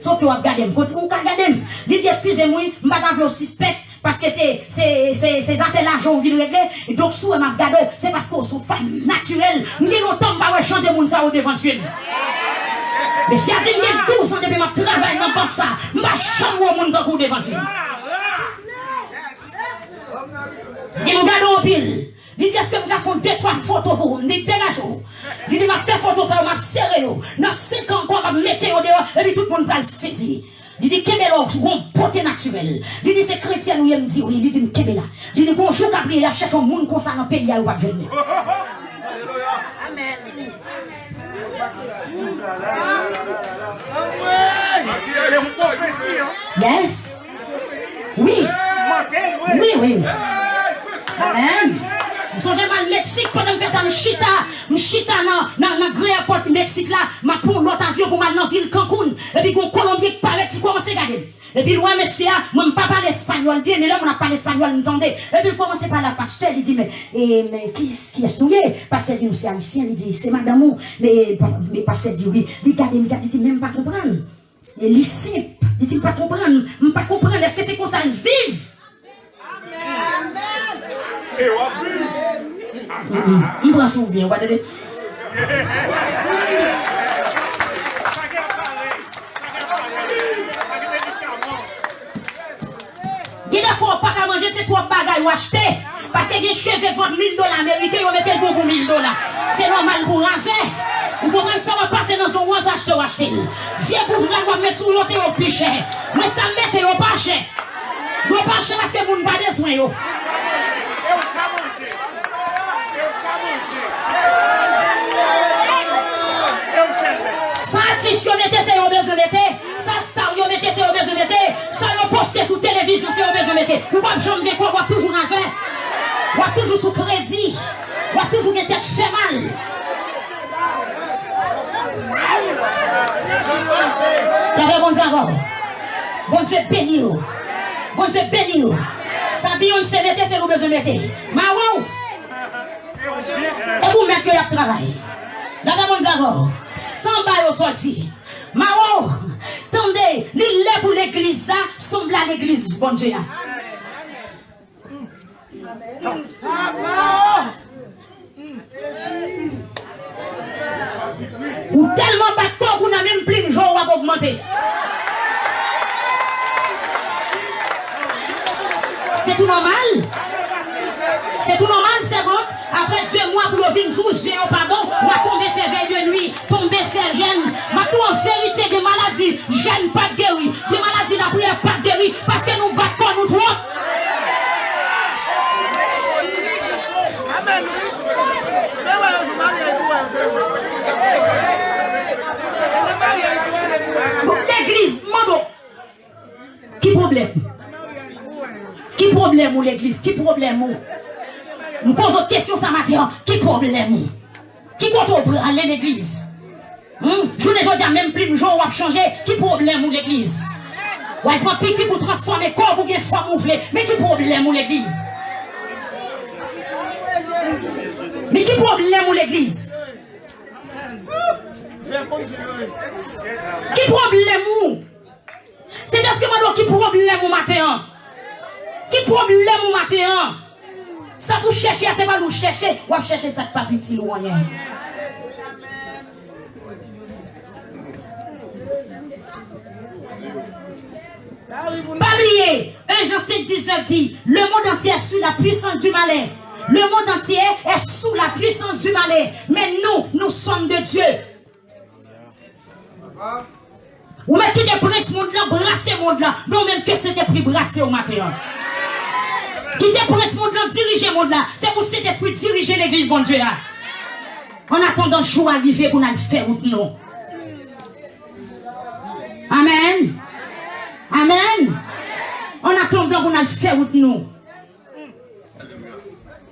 Sauf que vous regardez, quand vous regardez, il dit, excusez-moi, je ne vais pas suspect, Parce que c'est affaires l'argent on vient régler. Donc, sous ma gado, c'est parce qu'on sont femmes naturelles. Nous avons longtemps pas chanter mon ça au devant de mais si elle dit 12 ans depuis ma travail dans banque ça, ma chambre au monde dans le devant de il me garde en pile. Il dit est-ce que je vais faire 2-3 photos pour vous? Il dit dégage-vous. Il dit je vais faire photo ça, je vais serrer. Dans 5 ans, je vais mettre au dehors et puis tout le monde va le saisir. Il dit Kébéla, c'est une beauté naturelle. Il dit c'est chrétien, nous il me dit oui. Il dit Kébéla. Il dit bonjour, Gabriel, il a cherché un monde comme ça dans le pays, il n'y a pas de jeune. Amen. Yes. Oui. Oui. Amen. Je suis mal au Mexique pendant que je fais ça, je chita dans le grand airport du Mexique là, je prends l'autre avion pour aller dans l'île Cancun. Et puis, un Colombien qui parle, qui commence à regarder. Et puis, moi, monsieur, moi, je ne parle pas l'espagnol bien, mais là, on n'a pas l'espagnol, vous entendez. Et puis, il commence par la pasteur, il dit, mais qui est souillé? Pasteur dit, c'est haïtien, il dit, c'est madame, mais pasteur dit, oui, il dit, même pas comprendre. Et il est simple, il dit, pas comprendre, pas comprendre, est-ce que c'est comme ça, ils vivent? Je prends son bien, regardez. Il ne faut pas manger ces 3 bagages ou acheter. Parce que les cheveux vendent $1000 américains, ils mettent beaucoup $1000. C'est normal pour raser. Vous comprenez ça, va passer dans son roi acheter ou acheter. Viens pour vous va mettre sur l'eau, c'est au plus cher. Mais ça mette au pas cher. Au pas cher parce que vous n'avez pas besoin. Ça artiste yo mette c'est au besoin mette, ça star yo mette c'est au besoin mette, ça yo poste sur télévision c'est au besoin mette. Ou pas jamais quoi, ou toujours raser, ou toujours sous crédit, ou toujours une tête fait mal. T'avais bon Dieu encore. Bon Dieu béni vous. Bon Dieu béni vous. Ça bien se mette c'est au besoin mette. Marou. Et vous mettez que y travail. Là bon Dieu encore. Sans bail au sorti. Mao, attendez, l'île pour l'église, ça semble à l'église, bon Dieu. Ou tellement bateau qu'on a même plus de jours à augmenter. C'est tout normal? C'est tout normal, c'est bon? Après 2 mois pour le vin tous, j'ai un pardon, on va tomber faire veille de nuit, tomber faire jeûne. Maintenant, en vérité, des maladies, jeûne pas de guéri, des maladies, la prière pas de guéri, parce que nous battons nous trois. Amen. L'église, Mando. Qui problème? Qui problème ou l'église? Qui problème ou? Nous posons une question ça matin. Qui problème? Qui compte aller à l'église? Je ne dis même plus de jour où changer. Qui problème ou l'église? Ou elle prend pipi pour transformer corps pour qu'il soit mouflé. Mais qui problème ou l'église? Mais qui problème ou l'église? Qui problème ou? C'est parce que maintenant qui problème ou matin? Qui problème ou matin? Ça vous cherchez, c'est pas vous chercher, ou chercher ça pas utile ou rien. Pas oublier, 1 Jean 5:19 dit, le monde entier est sous la puissance du malin. Le monde entier est sous la puissance du malin. Mais nous sommes de Dieu. Ou même qui dépresse monde là, brasser monde là. Non même que cet esprit brasser au matin. Qui dépresse monde là, diriger monde là. C'est pour cet esprit diriger l'église, bon Dieu là. En attendant le jour arrivé pour nous faire route nous. Amen. Amen. En attendant pour nous faire route nous.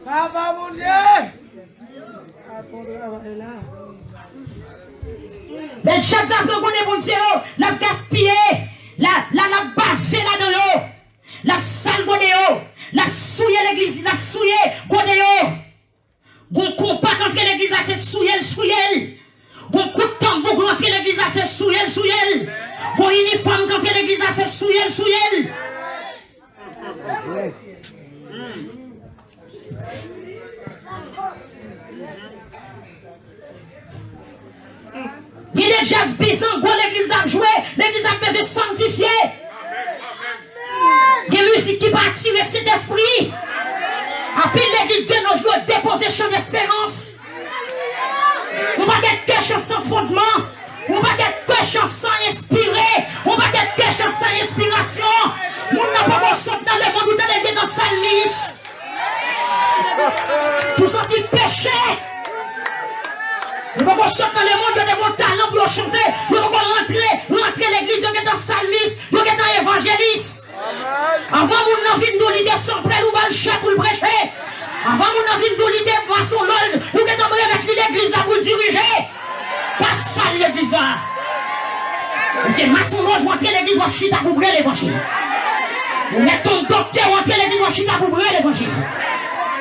Papa mon Dieu. Mais chaque fois qu'on est bon Dieu, la gaspiller, la baffer là dans l'eau, la salmonner, la souiller l'église, la souiller, godéo. Bon compact entre l'église, c'est souiller. Bon coup de tambour pour entrer l'église, c'est souiller. Bon uniforme entre l'église, c'est souiller. jazz bizarre, l'église a joué, l'église a besoin de sanctifier. Des musiques qui va attirer cet esprit. Après l'église de nos jours déposer champ d'espérance. On va get quelque sans fondement. On va get quelque sans inspirer. On va get quelque sans inspiration. On n'a pas sorti dans le monde où t'es dans salmis. Tout sorti péché. On va sortir dans le monde de des bons talents pour chanter. On va rentrer l'église, on est dans salmis, on est dans évangéliste. Avant mon envie de nous l'idée sans prêt ou mal chat pour le prêcher. Avant mon envie de nous l'idée pour son loge, ou que d'emmener avec l'église à vous diriger. Pas ça l'église là. Ok, maçon loge, vous entrez l'église, vous chita pour brûler l'évangile. Vous mettez ton docteur, vous entrez l'église, vous chita pour brûler l'évangile.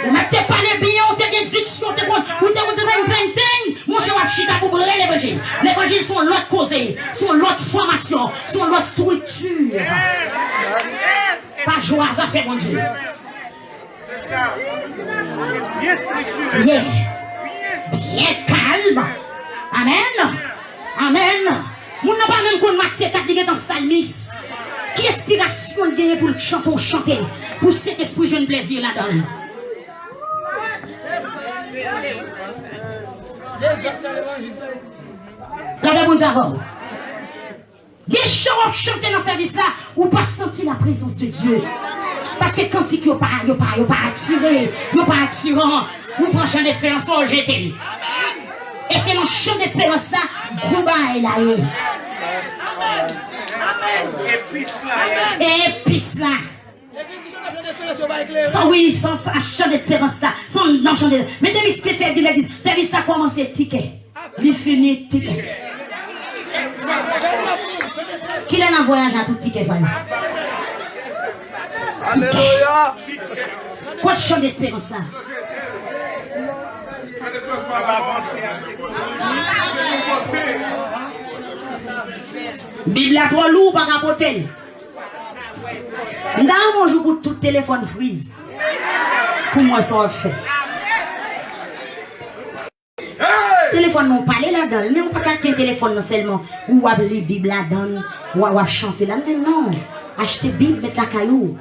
Vous mettez pas les billets, vous avez une diction, vous avez mon cher, vous chita pour brûler l'évangile. L'évangile sont l'autre causé, sont l'autre formation, sont l'autre structure. Pas joie, ça fait mon Dieu. C'est ça. Bien structuré. Bien calme. Amen. Amen. Mon n'a pas même qu'on Matthieu 4 qui est dans Psalmis. Qui inspiration de gagner pour le chanter, pour cet esprit jeune plaisir là-dedans. La bonne avant. Des chants chanter dans ce service là, ou pas sentir la présence de Dieu. Parce que quand il n'y a pas attiré, il n'y a pas attirant, vous prenez chant d'espérance pour le jeter. Et c'est mon chant d'espérance là, gros bail là. Épice là. Sans oui, sans chant d'espérance là, sans non chant d'espérance. Mais demi spécial de l'église, service là commence ticket. Il finit ticket. Qui l'a en voyage à tout ticket ça? Alléluia. Quoi de chant d'espérance ça? Bible à trop lourd par capoter. Dans mon jour pour tout téléphone freeze. Pour moi ça fait. Téléphone non parler là-dedans, mais on pas qu'un téléphone non seulement ou à lire Bible là-dedans, ou à chanter là, mais non. Acheter Bible mettre la caillou.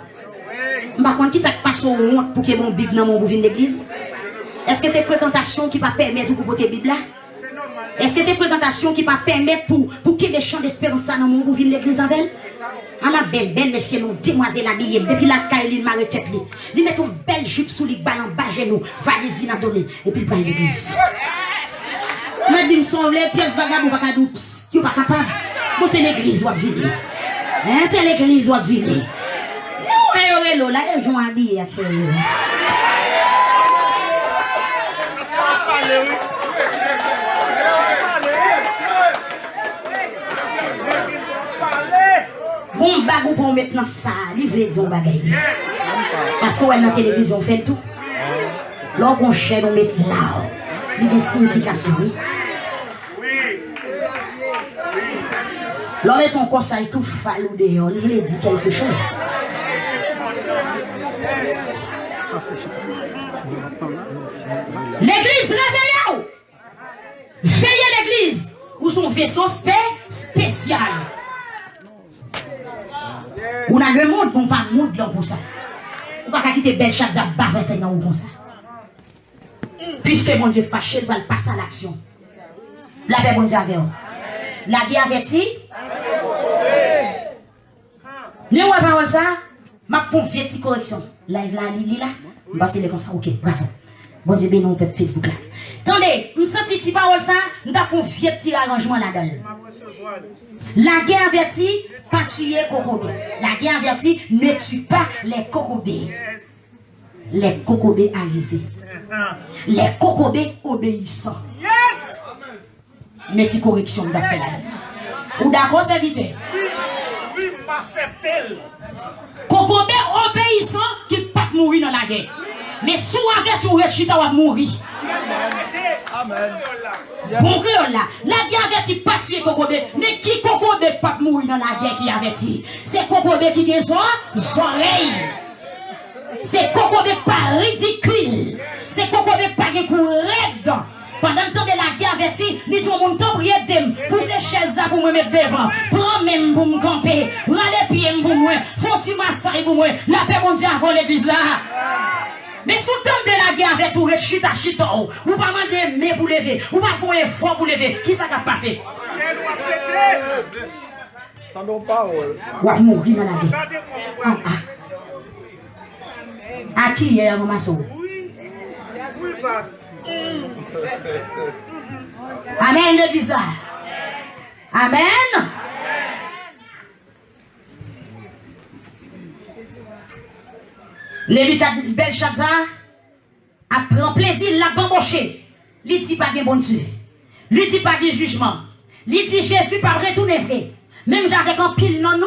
Par contre qui ça passe au monde pour que mon Bible dans mon bouvin d'église? Est-ce que c'est fréquentation qui va permettre de porter Bible là? Est-ce que c'est fréquentation qui va permettre pour qu'il y ait des chants d'espérance dans mon bouvin l'église avec elle? À la belle monsieur, mon demoiselle habillée, depuis la caille, il m'a retraite. Il met une belle jupe sous les balles en bas genou, valise à donner, et puis il va à l'église. Mais il me semble, les pièces vagabondes, pas capable, tu pas capable. Bon, c'est l'église qui va venir. Hein, c'est l'église qui va venir. Non, là, les gens habillés à faire. Bon bagou pour maintenant ça, livrer des bagailles. Parce que dans la télévision, on fait tout. Lorsqu'on cherche, on met là. Il y a une signification. Lorsque ton conseil tout falou dehors, il veut dire quelque chose. L'église, réveillez-vous! Veillez l'église, où son vaisseau spécial. On a le monde, on pas monde là pour ça. On va pas quitter belle chatte à bavette dans comme ça. Puisque mon Dieu fâché, il va passer à l'action. La paix, mon Dieu, avec vous. La guerre avertie. Nous, on va pas ça. Ma font vieille correction. Live là, Lili là. On va passer comme ça. Ok, bravo. Bon Dieu, béni, on peut Facebook là. Attendez, je sens petit parole ça. Nous avons fait un petit arrangement là-dedans. La guerre avertie, pas tuer cocobé. La guerre avertie, ne tue pas les cocobés. Les cocobés avisés. Les cocobés obéissants. Mettez correction d'après là. Ou d'accord, serviteur? Oui, m'accepter. Cocobé obéissant qui ne peut pas mourir dans la guerre. Mais si vous avez tout réussi, vous allez mourir. Amen. Bon créole là, la guerre avertit pas tuer cocobé. Mais qui cocobé ne peut pas mourir dans la guerre qui avertit? C'est cocobé qui a des oreilles. C'est cocobé pas ridicule. C'est cocobé pas qui court raide. Pendant le temps de la guerre avertie, nous tout le monde prier d'eux pour ces chèvres ça pour me mettre devant. Prends même pour me camper. Râle pied pour moi. Faut-il massacrer pour moi. La paix mon Dieu avant l'église là. Mais sous le temps de la guerre avec tout, chita, ou pas demander mais pour lever, ou pas faire un effort pour lever, qui ça va passer? Tendons parole. Ou à mourir dans la vie. À qui est mon maçon? Amen, l'église là. Amen. L'évita Belshazzar apprend plaisir la bamboché. Il dit pas de bon Dieu. Il dit pas de jugement. Il dit Jésus pas retourner vrai. Même avec un pile non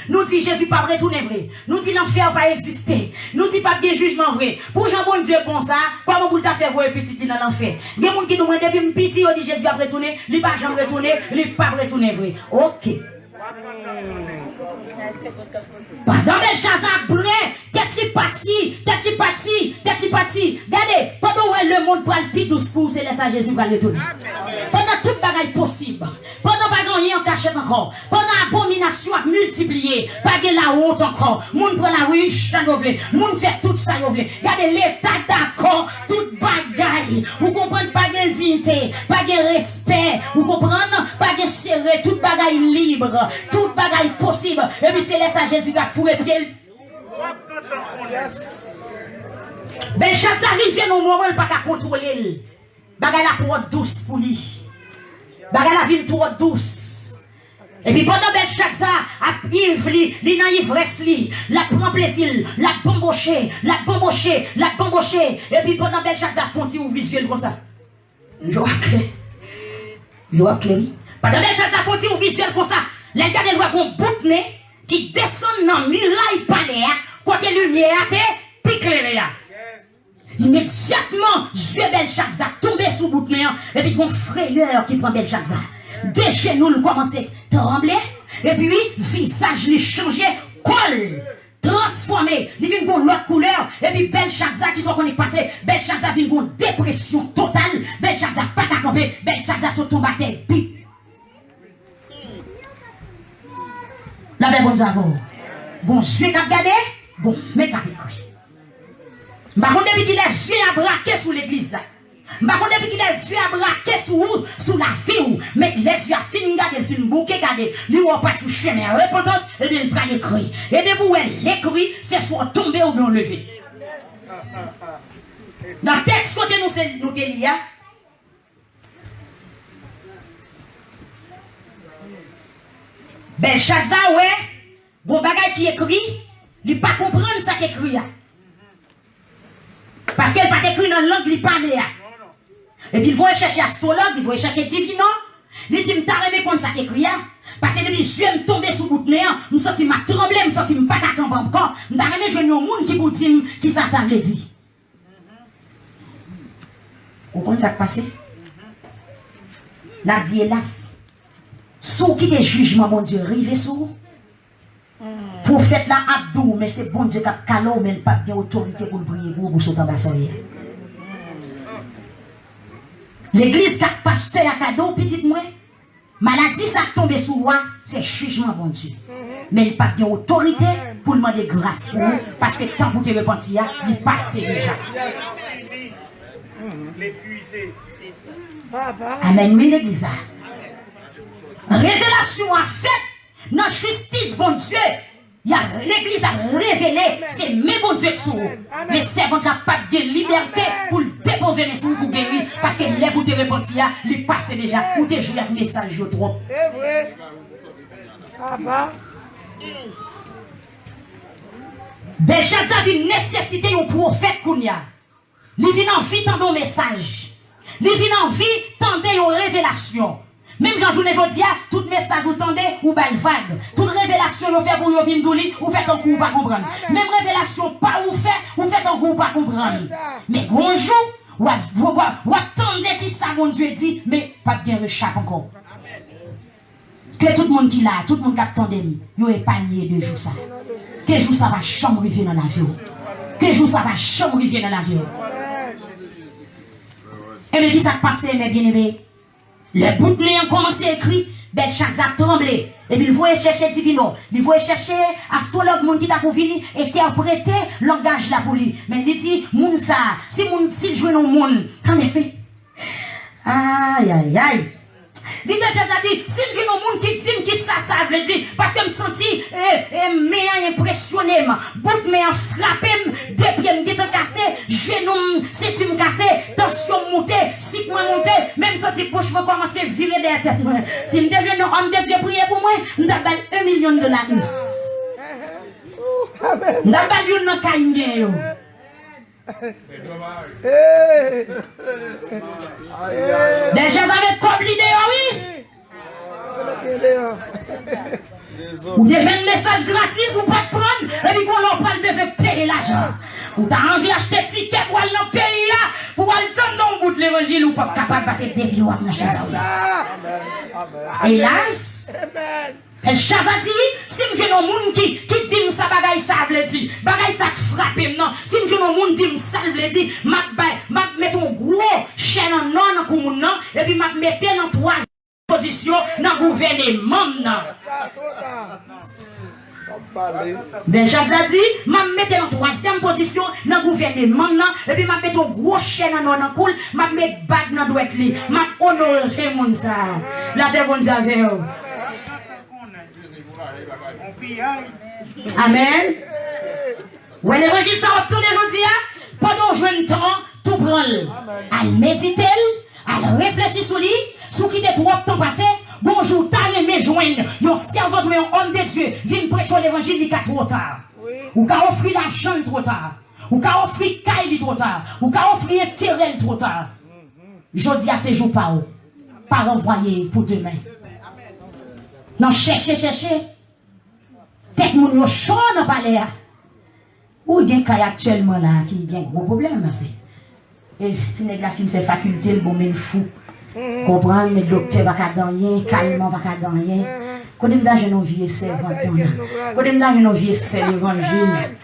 nous dit Jésus pas retourner vrai. Nous dit l'enfer pas exister. Nous dit pas de jugement vrai. Pour Jean bon Dieu bon ça, comment vous t'a fait voir petit dans l'enfer. Des gens qui nous demandent depuis petit on dit Jésus va retourner, il pas jamais retourner, il pas retourner vrai. OK. Pendant Belshazzar brûlé, tête qui parti. Regardez, pendant où le monde prend le plus douce pour c'est laisser Jésus va retourner. Pendant toute bagaille possible, pendant bagaille en cachette encore, pendant abomination multipliée, pas de la honte encore, monde prend la riche, ça vous voulez, monde fait tout ça vous voulez. Regardez l'état d'accord, toute bagaille, vous comprenez pas de dignité, pas de respect, vous comprenez pas de serré, toute bagaille libre, toute bagaille possible, et puis c'est laisser Jésus va fouer pied. Belshazzar arrive dans un moment où pas qu'à contrôler. Bagay la trop douce pour lui. Bagay la ville trop douce. Et puis pendant Belshazzar a ivre li, li nan ivresse li, la prend plaisir, la bamboché. Et puis pendant Belshazzar font ou visuel comme ça. Yo clé. Pendant Belshazzar font ou visuel comme ça. Les gars de loi gon bout nez qui descend dans muraille palais côté lumière te pique les là. Immédiatement, yeux Belshazzar tombé sous bout de main, et puis, une frayeur qui prend Belshazzar. Deux genoux commencent à trembler, et puis, visage lui changé, col, transformé, il vient pour l'autre couleur, et puis, Belshazzar qui sont connus passé, Belshazzar vient pour dépression totale, Belshazzar pas qu'à camper, Belshazzar se tombe à terre, puis. La même bonne avant. Bon, yeux qui a gardé, bon, mais qui a pécoué. Par contre, depuis qu'il a Dieu à braquer sous l'église. Par contre, depuis qu'il a Dieu à braquer sous la vie. Mais les yeux à finir, il fait une bouquet, il va pas sous chemin repentance, et il prend l'écrit. Et depuis où elle l'écrit, c'est soit tomber ou bien lever. Dans le texte, côté nous te lis, Belshazzar, ouais, bon bagage qui écrit, il ne pas comprendre ça qui écrit. Parce qu'elle n'a pas écrit dans la langue, il parle. Et puis, il va chercher astrologue, il va chercher divinant. Il dit, je ne comme ça qui écrit. Parce que depuis, je viens de tomber sous bout de nez, je me sens que je tremblé, je me sens que je ne pas camper encore. Je vais jouer un monde qui vous dit qui ça veut dire. Vous comprenez ça qui passe? La dit, hélas, sous qui des jugements, mon Dieu, rive sous. Pour faire la abdou, mais c'est bon Dieu qui a calé, mais il n'a pas bien autorité pour le prier pour sauter en bas. L'église qui a pasteur à cadeau, petite moi, maladie ça tombe sous moi, c'est jugement bon Dieu. Mais il n'a pas bien autorité pour demander grâce pour nous, parce que tant que vous te repentir, il passe déjà. Amen, oui, l'église. Révélation a fait, notre justice, bon Dieu. L'église a révélé, c'est mes bon Dieu sous. Mais c'est bon capable de liberté pour déposer les sous pour guérir. Parce que les bouts de repentir, ils passent déjà. Pour te jouer avec le message de trop. Belshazzar dit nécessité un prophète Kounia. Il vient en vie tendre un message. Il vient en vie tendre une révélation. Même Jean journée jodia, tout message vous tendez ou bal vague. Toute révélation vous fait pour vous venir douli, vous faites un coup pas comprendre. Même révélation pas vous faites un coup pas comprendre. Mais bonjour, ou attendez qui ça mon Dieu dit, mais pas bien rechappe encore. Que tout le monde qui l'a, tout le monde qui attendait, vous épargnez 2 jours ça. Que jour ça va chambre rivier dans l'avion. Que jour ça va chambre rivier dans l'avion. Et mais qui ça passe mes bien-aimés? Le bout de nez a commencé à écrire, Belchasse a tremblé. Et puis il voulait chercher divino. Il voulait chercher astrologue moun qui t'a pour venir interpréter langage là pour lui. Mais il dit, moun ça, si moun s'il joue non moun. Attendez. Aïe aïe aïe. Belchasse a dit, si je non moun qui dit qui ça veut dire parce que me senti mais impressionné, bout mais frappé, deux pieds me cassé, genou c'est tu me cassé, tension montée, sucre monté, même senti poche me commencer à virer des têtes. Si me devient un homme de Dieu prier pour moi, me donne $1 million. Me donne un caïn yo. Des gens avec comme l'idée, oui. Ou des jeunes messages gratis ou pas de prendre, et puis qu'on leur parle besoin de payer l'argent. Ou t'as envie d'acheter ticket pour aller dans le pays là, pour aller dans le bout de l'évangile ou pas capable de passer des vidéos dans la hélas, Belchasse a dit, si je n'ai monde qui dit ça bagaille ça veut dire, bagaille ça frappe non, si je n'ai monde qui dit ça veut dire, m'a mettre un gros chaîne en non comme non, et puis m'a mettre dans 3 positions dans le gouvernement non. Belchasse a dit, m'a mettre dans 3e position dans le gouvernement non, et puis m'a mettre un gros chaîne en non cool, m'a mettre bague dans droite li, m'a honorer mon ça. La paix bon j'avais. Amen. Ouais, l'évangile ça va tourner aujourd'hui, pendant je temps, tout prendre. À méditer, à réfléchir sur lui, sur qui des 3 temps passé. Bonjour, t'as aimé joindre, yon servant ou un homme de Dieu, vient prêcher l'évangile, il est trop tard. Ou qu'a offrir l'argent trop tard. Ou qu'a offrir caille trop tard. Ou qu'a offrir un terrain trop tard. Je dis à ces jours pas envoyer pour demain. Non, cherchez. Tête moun yo chaud dans palais. Ou bien kay actuellement là qui a un gros problème c'est. Et si nèg la fin fait faculté le bon men fou. Comprendre les docteurs pas ka rien, calmement pas ka rien. Quand dem dans jeune vieux servant là. Quand dem dans jeune vieux servant évangile.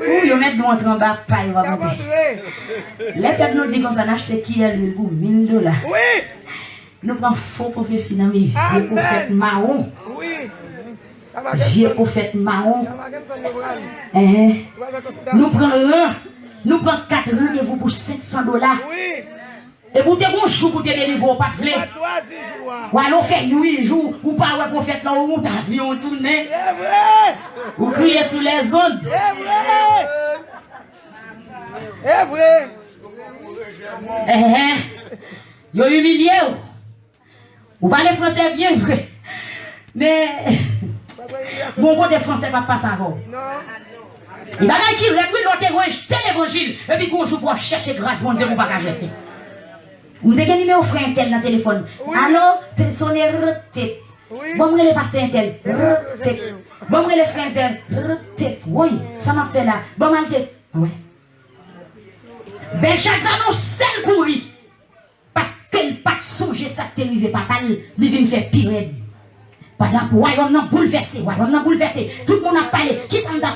Ou yo mettre nous entrer en bas paille va monter. Les têtes nous dit qu'on s'en acheter qui est l'huile pour $1000. Oui. Nous prend faux prophétie dans mes vieux prophètes marron. Oui. Vieux prophète marron. Nous prenons 4 rendez-vous pour $500. Et vous avez un jour pour te délivrer pas de flé. Ou alors faire 8 jours ou pas ouais prophète là où avion tourné. Ou crier sous les ondes. C'est vrai. Yo humilié. Ou parlez français bien vrai. Mais bon côté français va pas savoir. Il va qui réduit l'autre jeter l'évangile et puis qu'on joue pour chercher grâce mon Dieu pour pas jeter. Vous avez un numéro frère tel dans le téléphone. Allô, sonner tête. Bon moi le pasteur tel. Bon moi le frère tel. Oui, ça m'a fait là. Bon mal tête. Ouais. Belchasse non seul courir. Parce qu'elle pas songer ça t'arrive papa, il vient faire pire. Pendant pour royaume non bouleversé, tout le monde a parlé, qui ça m'a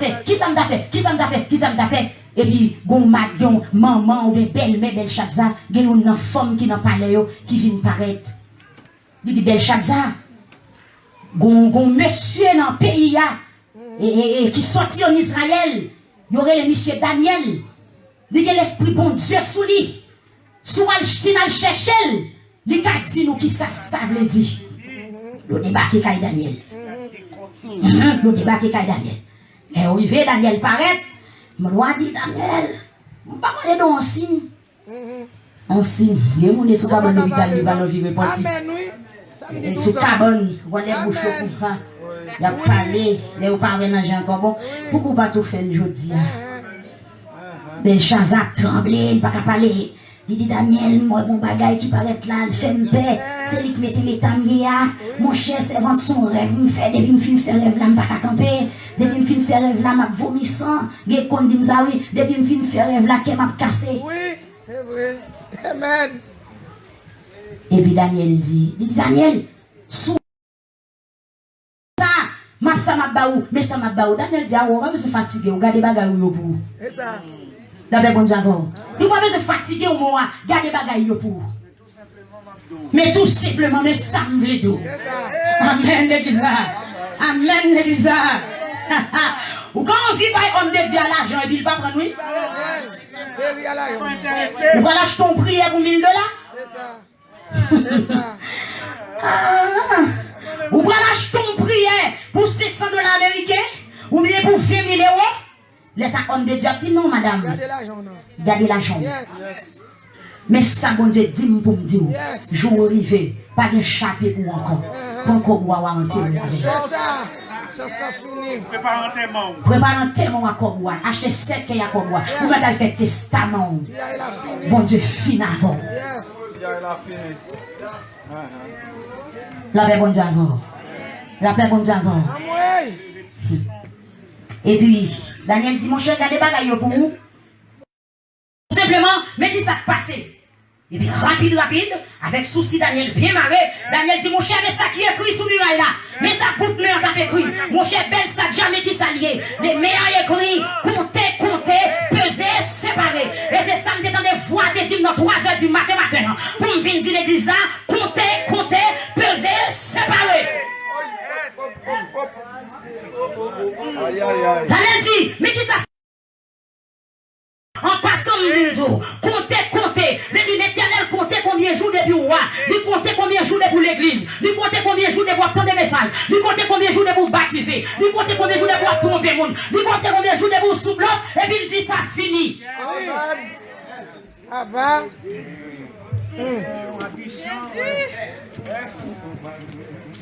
fait. Et puis gon madjon, maman ou bien belle-mère Belchasse, il y a une femme qui n'a parlé qui vient paraître. Il dit Belchasse, gon monsieur dans le pays et qui sorti en Israël, il y aurait le monsieur Daniel. Il y a l'esprit bon Dieu sous lui. Sous al chercher, il a dit nous qui ça veut dire. Le débat qui est Daniel. Le débat qui est Daniel. Et arrivé Daniel paraît, je dois dire Daniel, je ne vais pas aller dans un signe. Un signe. Il y a des gens qui sont dans l'Italie, ils vont vivre parti. Sous cabane, on les bouches au coupant. Il a parlé, il a parlé dans Jean Corbon. Pourquoi pas tout faire aujourd'hui? Belchasse a tremblé, il ne peut pas parler. Il dit Daniel, moi mon bagage qui paraît là, fait me paix. C'est lui qui mettait mes tamia. Mon cher servant son rêve, me fait depuis me fin faire rêve là, je ne peux pas camper. Depuis me fin faire rêve là, je vomissant. Gay kon dit oui, depuis me fin faire rêve là, je m'a cassé. Oui, c'est vrai. Amen. Et puis Daniel dit Daniel, sous ça, m'a baou, mais ça m'a baou. Daniel dit ah, on va me fatiguer, on garde bagage pour vous. C'est ça. D'après bon Dieu avant. Nous pas besoin fatiguer au moment, garder bagaille pour. Mais tout simplement de samedi tout. Amen, l'église. Amen, l'église. Ou quand on vit par homme de Dieu à l'argent, et puis il va prendre, oui? Ou va lâcher ton prière pour $1000? Ou va lâcher ton prière pour $600 américains? Ou bien pour 20 000 €? Laisse un homme de Dieu dit non, madame. Gardez l'argent. Mais ça, bon Dieu, dis-moi pour me dire, je vais arriver, pas de chapeau pour encore. Pour encore boire en terre. Prépare un témoin. Prépare un témoin à Kogwa. Achetez 7 à Kogwa. Vous mettez faire testament. Bon Dieu, fin avant. La paix, bon Dieu, avant. La paix, bon Dieu, avant. Et puis, Daniel dit, mon cher, regardez bagaille pour vous. Simplement, mais qui s'est passé? Et puis, rapide, avec souci, Daniel bien marré. Daniel dit, mon cher, mais ça qui est écrit sous muraille là. Mais ça coûte mieux quand écrit. Mon cher, belle ça jamais qui s'allie. Les meilleurs écrits, compter, peser, séparer. Et c'est ça, me détendez voix, te dit, dans 3 h du matin, pour me venir dire l'église là, compter, peser, séparer. Daniel dit, mais qui ça? En passant le jour, comptez. L'Éternel comptait combien de jours depuis le roi. Il comptait combien de jours depuis l'église. Il comptait combien de jours depuis prendre des messages. Il comptait combien de jours depuis baptiser. Il comptait combien de jours depuis tromper le monde. Il comptait combien de jours depuis souffler. Et puis il dit ça fini.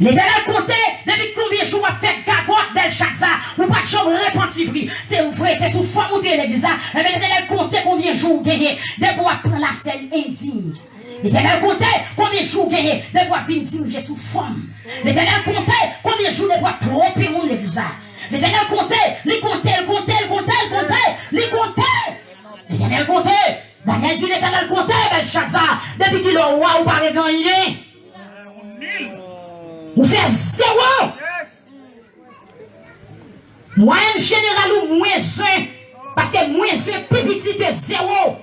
L'Éternel comptait depuis combien de jours à faire gagote Belshazzar ou pas de chambre repentivrie. C'est vrai, c'est sous forme de l'église. Mais l'Éternel comptait combien de jours gagné de pouvoir prendre la scène indigne. L'Éternel comptait combien de jours gagné de pouvoir venir diriger sous forme. L'Éternel comptait combien de jours de pouvoir tromper mon l'église. L'Éternel comptait, il comptait. L'Éternel comptait. Daniel dit l'Éternel comptait Belshazzar depuis qu'il est roi ou pas gagné. Vous faites 0. Moyenne générale ou moins 1. Parce que moins 1 plus petit que 0.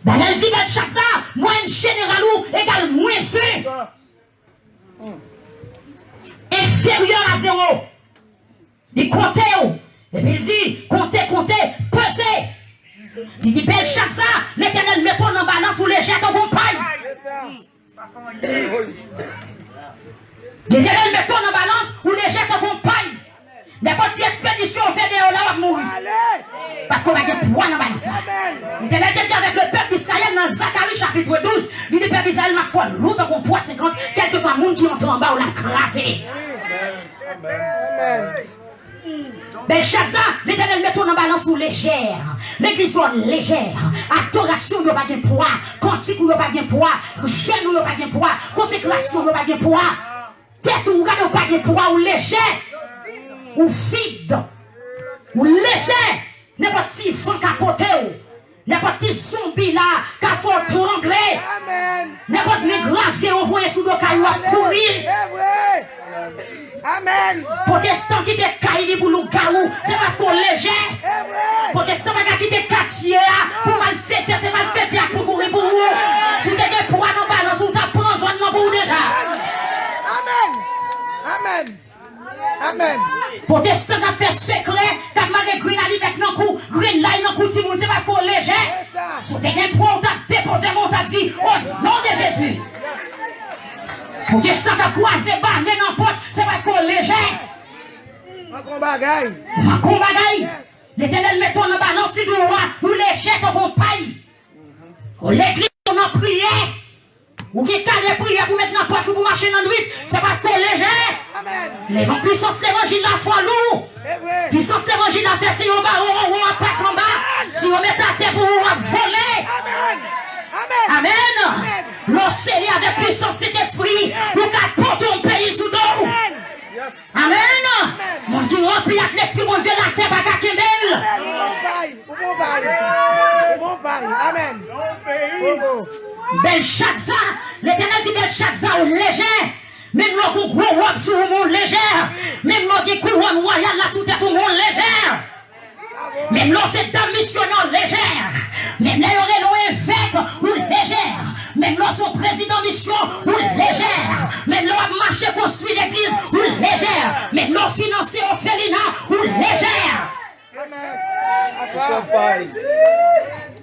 Daniel dit Belshazzar, moyenne générale ou égale moins 1. Inférieur à 0. Il compte. Et puis il dit, comptez, pesez. Il dit Belshazzar, l'Éternel met ton en balance ou les jette en compagne. L'Éternel met ton en balance ou les jette en compagne. N'importe quelle expédition fait des là va mourir. Parce qu'on va dire poids dans la balance. L'Éternel dit avec le peuple d'Israël dans Zacharie chapitre 12. Il dit peuple d'Israël ma foi lourd dans mon poids 50. Quel que soit le monde qui entre en bas ou l'a crasé. Belshazzar, l'Éternel met ton en balance ou légère. L'église soit légère. Adoration n'a pas de poids. Cantique n'a pas de poids. Jeûne n'a pas de poids. Consécration n'a pas de poids. Tête ou n'a pas de poids. Ou léger. Ou vide. Ou léger. N'importe qui font capoter. N'importe qui zombie là. Qui font trembler. N'importe qui gravier envoyé sous le caillou à courir. Amen. Protestant qui te caille pour nous gaou, c'est parce qu'on léger. Protestant qui te quartier pour mal fêter, c'est mal fêter pour courir pour vous. Si vous avez pour en balance, vous t'apprendre soin pour vous déjà. Amen. Protestant qui fait secret, qui a marqué green ali avec nos coups, green line nos coups, c'est parce qu'on léger. Si vous avez pour on t'a déposé, on t'a dit au nom de Jésus. Pour que je t'ai croisé, barré dans porte, c'est parce qu'on est léger. Ma bagaille. L'Éternel met ton en balance, tu dois ou léger ton compagne. Ou l'église, on a prié. Ou qui t'a des prières pour mettre dans poche ou pour marcher dans l'huile, c'est parce qu'on est léger. Puissance l'évangile la foi lourd. Puissance l'évangile la fait, si on va on passe en bas. Si on met la tête pour voler. Amen. L'océan avec puissance cet esprit, nous porter un pays sous l'eau. Amen. Mon Dieu rempli avec l'esprit, mon Dieu, la terre va qu'à Amen. Belshazzar, l'Éternel dit Belshazzar léger. Même l'on gros robe sur le monde légère. Même l'on qui couronne royale là sous tête au monde légère. Même l'on c'est dame missionnaire légère. Même là, il y aurait l'on évêque ou légère. Même lorsqu'on président mission, ou légère. Même lorsqu'on marché construit l'église, ou légère. Même lorsqu'on financé au Félina, ou légère.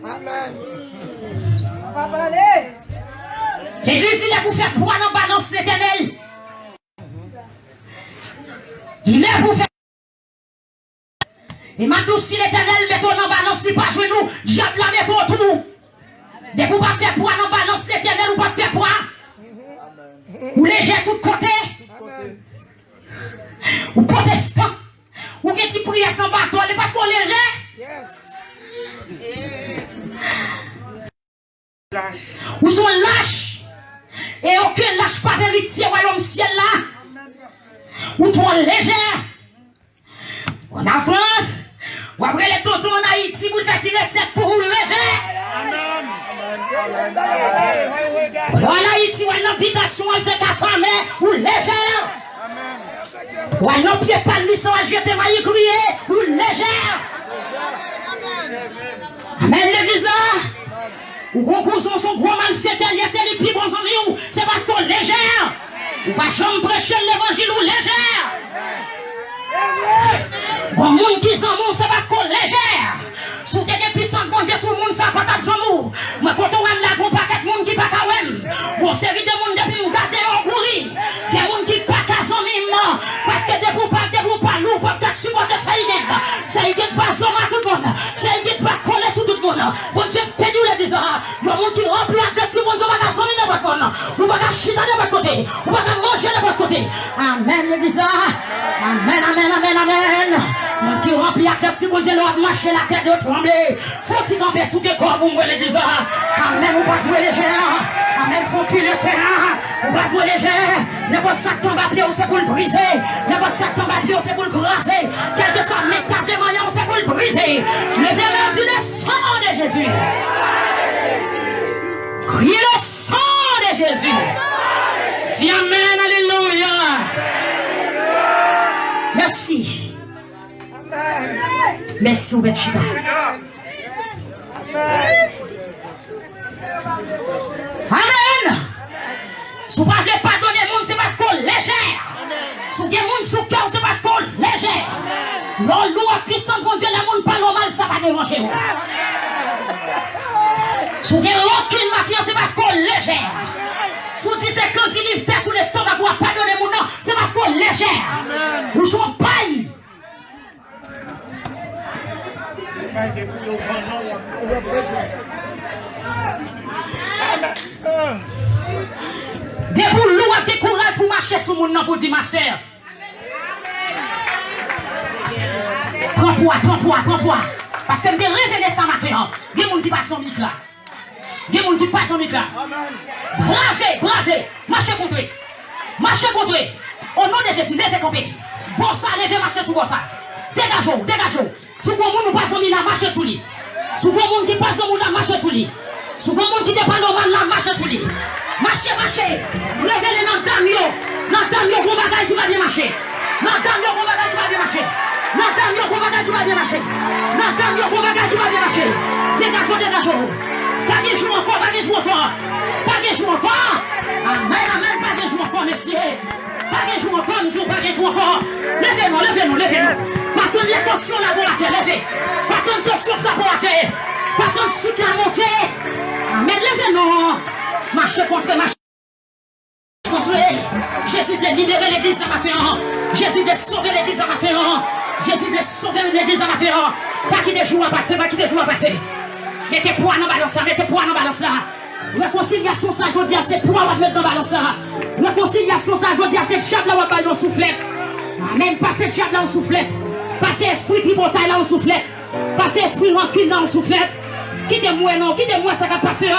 Amen. L'église, il est pour faire poids dans la balance l'éternel. Il est pour faire. Et maintenant, si l'éternel met ton en balance, il pas jouer nous, diable la met pour tout. Dès que vous ne pas faire poids dans la balance l'éternel, ou pas faire poids. Ou léger tout côté. Ou protestant. Ou que tu pries sans bâton, parce qu'on léger. Lâche. Ou sont lâches. Et aucun lâche pas vérité au royaume ciel là. Ou trop légère. En France, ou après les tontons en Haïti, vous avez tiré 7 pour vous léger. Alors en Haïti, ou en habitation, elle fait ta femme, ou légère. Ou en pied pas de mission, elle jette maille crier, ou légère. Amen, l'église là. Ou qu'on son gros mal c'est les plus bons amis, c'est parce qu'on légère. Ou pas jamais prêcher l'évangile ou légère. Bon monde qui s'en moue, c'est parce qu'on légère. Si vous avez des puissants bon Dieu sur le monde, ça pas de s'en mais quand on aime la groupe, pas de monde qui pas qu'à même. Bon, série de monde depuis nous garder au courir. Des monde qui pas qu'à s'en même. Parce que des groupes pas nous, pas de supporter ça y est. Ça y est pas sur tout le monde. Ça y est pas coller sur tout le monde. Bon Dieu, pédou les bizarres. Il y a monde qui remplit la tête, bon Dieu, va qu'à s'en de votre côté. Ou va qu'à chiter de votre côté. Ou va qu'à manger de votre côté. Amen, les bizarres. Amen, amen, amen, amen. Mon qui remplit la tête, bon Dieu, va marcher la tête de trembler. Faut-il camper sous que corps, vous les bizarres. Amen, on va jouer légère. Amen, son pile le terrain. On va jouer légère. N'importe sac tombe à pied, on sait pour le briser. N'importe sac tombe à pied, on sait pour le grasser. Quel que soit méthode de moyen, on sait pour le briser. Le verre du sang de Jésus. Criez le sang de Jésus. Dis amen, alléluia. Merci. Merci, Oubetchida. Amen. Si vous ne pouvez pas donner le monde, c'est parce qu'on est légère. Si vous avez monde sous cœur, c'est parce qu'on est légère. L'eau puissante, mon Dieu, le monde pas normal, ça va déranger. Si vous avez aucune matière, c'est parce qu'on est légère. Si vous dites que quand il livre sous l'estomac, vous ne pas donner mon nom, c'est parce qu'on est légère. Vous sont paille. Des boulots à des courage pour marcher sur mon nom pour dire ma soeur. Prends poids. Parce que je me révélé ça matin. Il y a des gens qui passent son micro là. Il y a des gens qui passent son micro là. Bravez. Marchez contre eux. Au nom de Jésus, levez camper. Bon ça, levez, marchez sur bon ça. Dégagez. Si vous avez un monde qui marche sur lui. Si vous avez un monde qui passe son monde, marche sur lui. Si vous avez un monde qui n'est pas normal, marche sur lui. Marchez. Révélez dans le damio. Dans le damio, vous bagage, tu vas bien marcher. Dans le damio, vous bagage, tu vas bien marcher. Dans le damio, vous bagage, tu vas bien marcher. Dans le damio, vous bagage, tu vas bien marcher. Dégagez. Pas de jour encore. Amen, pas de jour encore, messieurs. Pas de jour encore, nous pas de jour encore. Levez-nous. Pas de tension là pour la terre, levez. Pas de tension ça pour la terre. Pas de sucre à monter. Amen, levez-nous. Marchez contre. Jésus veut libérer l'église ce matin. Jésus veut sauver l'église ce matin. Pas qui des jours à passer. Mettez poids dans la balance là. Réconciliation, ça, je dis, c'est poids à mettre dans la balance là. Réconciliation, ça, je dis, c'est diable là, on va dans soufflette. Amen, passez diable là, on soufflette. Passez esprit qui bataille là, on soufflette. Passez esprit rancune là, on soufflette. Quittez-moi, ça va passer là.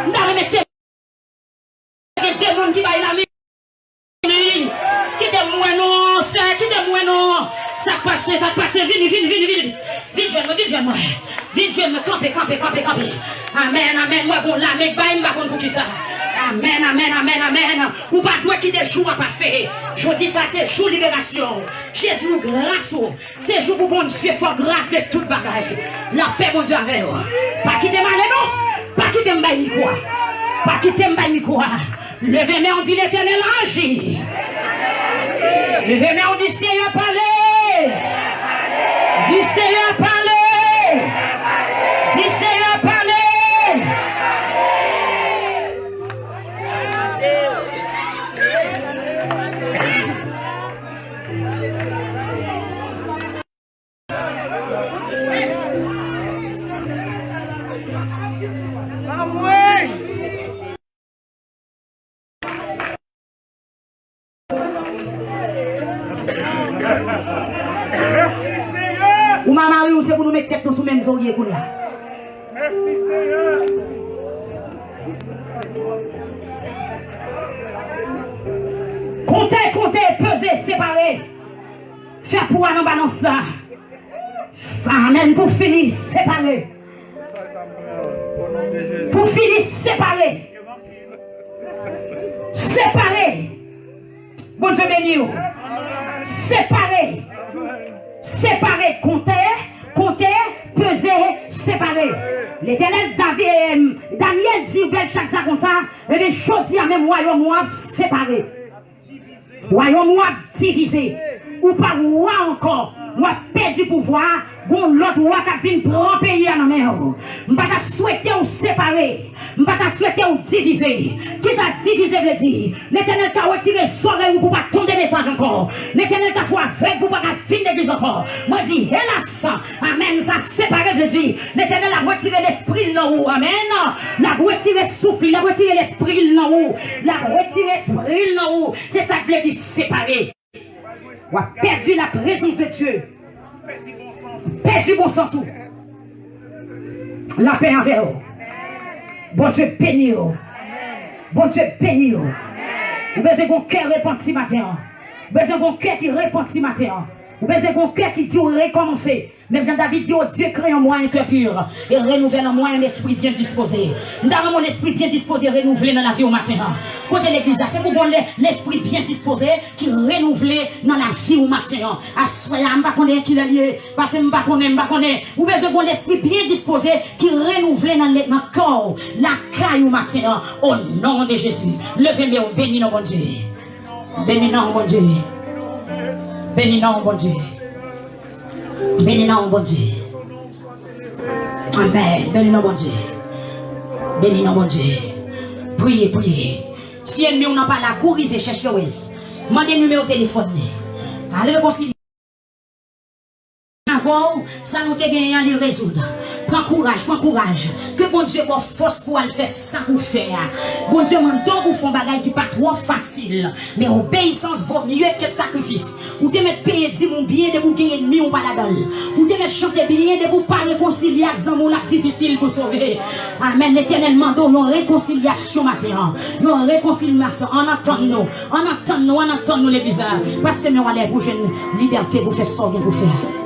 Nous mettez des gens qui va la vie. Quittez-moi, non. Ça passe, vite, je me camper. Amen, moi, bon, là, mais pas une bagonne pour tout ça. Amen. Ou pas toi qui des jours à passer. Je dis ça, c'est jour de libération. Jésus nous grâce. C'est jour pour bon Dieu, faut grâce de toute bagaille. La paix, mon Dieu, avec vous. Pas quitter mal, non? Pas quitter mal, quoi? Pas quitter Mbanikwa. Levez-moi, on dit l'éternel agit. Levez-moi, on dit Seigneur parler. Dis Seigneur parler. Dis Seigneur parler. Merci Seigneur. Ou maman, oui, c'est pour nous mettre tête sous même oreiller. Merci Seigneur. Comptez, pesez, séparez. Faire pour un balance ça. Amen, pour finir, séparez. Pour finir, séparez. Séparez. Bon Dieu béni. Séparez. Séparez. Comptez, pesez, séparez. L'éternel Daniel dit chaque ça comme ça. Et les choses à même royaume séparé. Royaume divisé. Ou pas roi encore. Moi perdu pouvoir. Bon l'autre roi qui vient prendre pays à la main. Je ne souhaiter ou séparer. Je ne souhaiter ou diviser. Qui ça diviser veut dire? L'éternel qui a retiré soleil pour ne pas tomber message encore. L'éternel qui a fait avec pour ne pas finir l'église encore. Moi je dis hélas. Amen. Ça séparé veut dire. L'éternel a retiré l'esprit là haut. Amen. Il a retiré souffle. Il a retiré l'esprit là haut. Il a retiré l'esprit là haut. C'est ça que veut dire séparer. On a perdu la présence de Dieu. Perdu bon sens. La paix avec vous. Bon Dieu béni. Bon Dieu béni. Vous avez un cœur repenti matin. Vous avez un cœur qui repenti matin. Vous avez un cœur qui dit recommencer. Même quand David dit, oh Dieu, crée en moi un cœur pur et renouvelle en moi un esprit bien disposé. Nous avons mon esprit bien disposé, renouvelé dans la vie au matin. Côté l'église, c'est pour l'esprit bien disposé qui renouvelle dans la vie au matin. À soi, je ne sais pas qui est lié, parce que je ne sais pas. Vous avez l'esprit bien disposé qui renouvelle dans le corps, la caille au matin. Au nom de Jésus, levez-moi, bénis nos bon Dieu. Bénis nos bon Dieu. Bénis nos bon Dieu. Bénis nous, bon Dieu. Amen. Bénis nous, bon Dieu. Bénis nous, bon Dieu. Priez, priez. Si ennemi n'a pas la courir, cherchez. Mandez numéro de téléphone. Allez réconcilier. Ça nous te gagné à les résoudre. Prends courage, prends courage. Que bon Dieu ait force pour le faire sans vous faire. Bon Dieu m'a donné pour faire un bagage qui n'est pas trop facile. Mais obéissance vaut mieux que sacrifice. Ou te mettre payer 10 mon bien de vous gagner ennemi ou pas la donne. Ou te mettre chanter bien de vous pas réconcilier avec un difficile pour sauver. Amen. L'Éternel m'a donné une réconciliation matin. Une réconciliation. En attendant nous. En attendant nous les bizarres. Parce que nous allons pour une liberté pour faire sortir pour faire.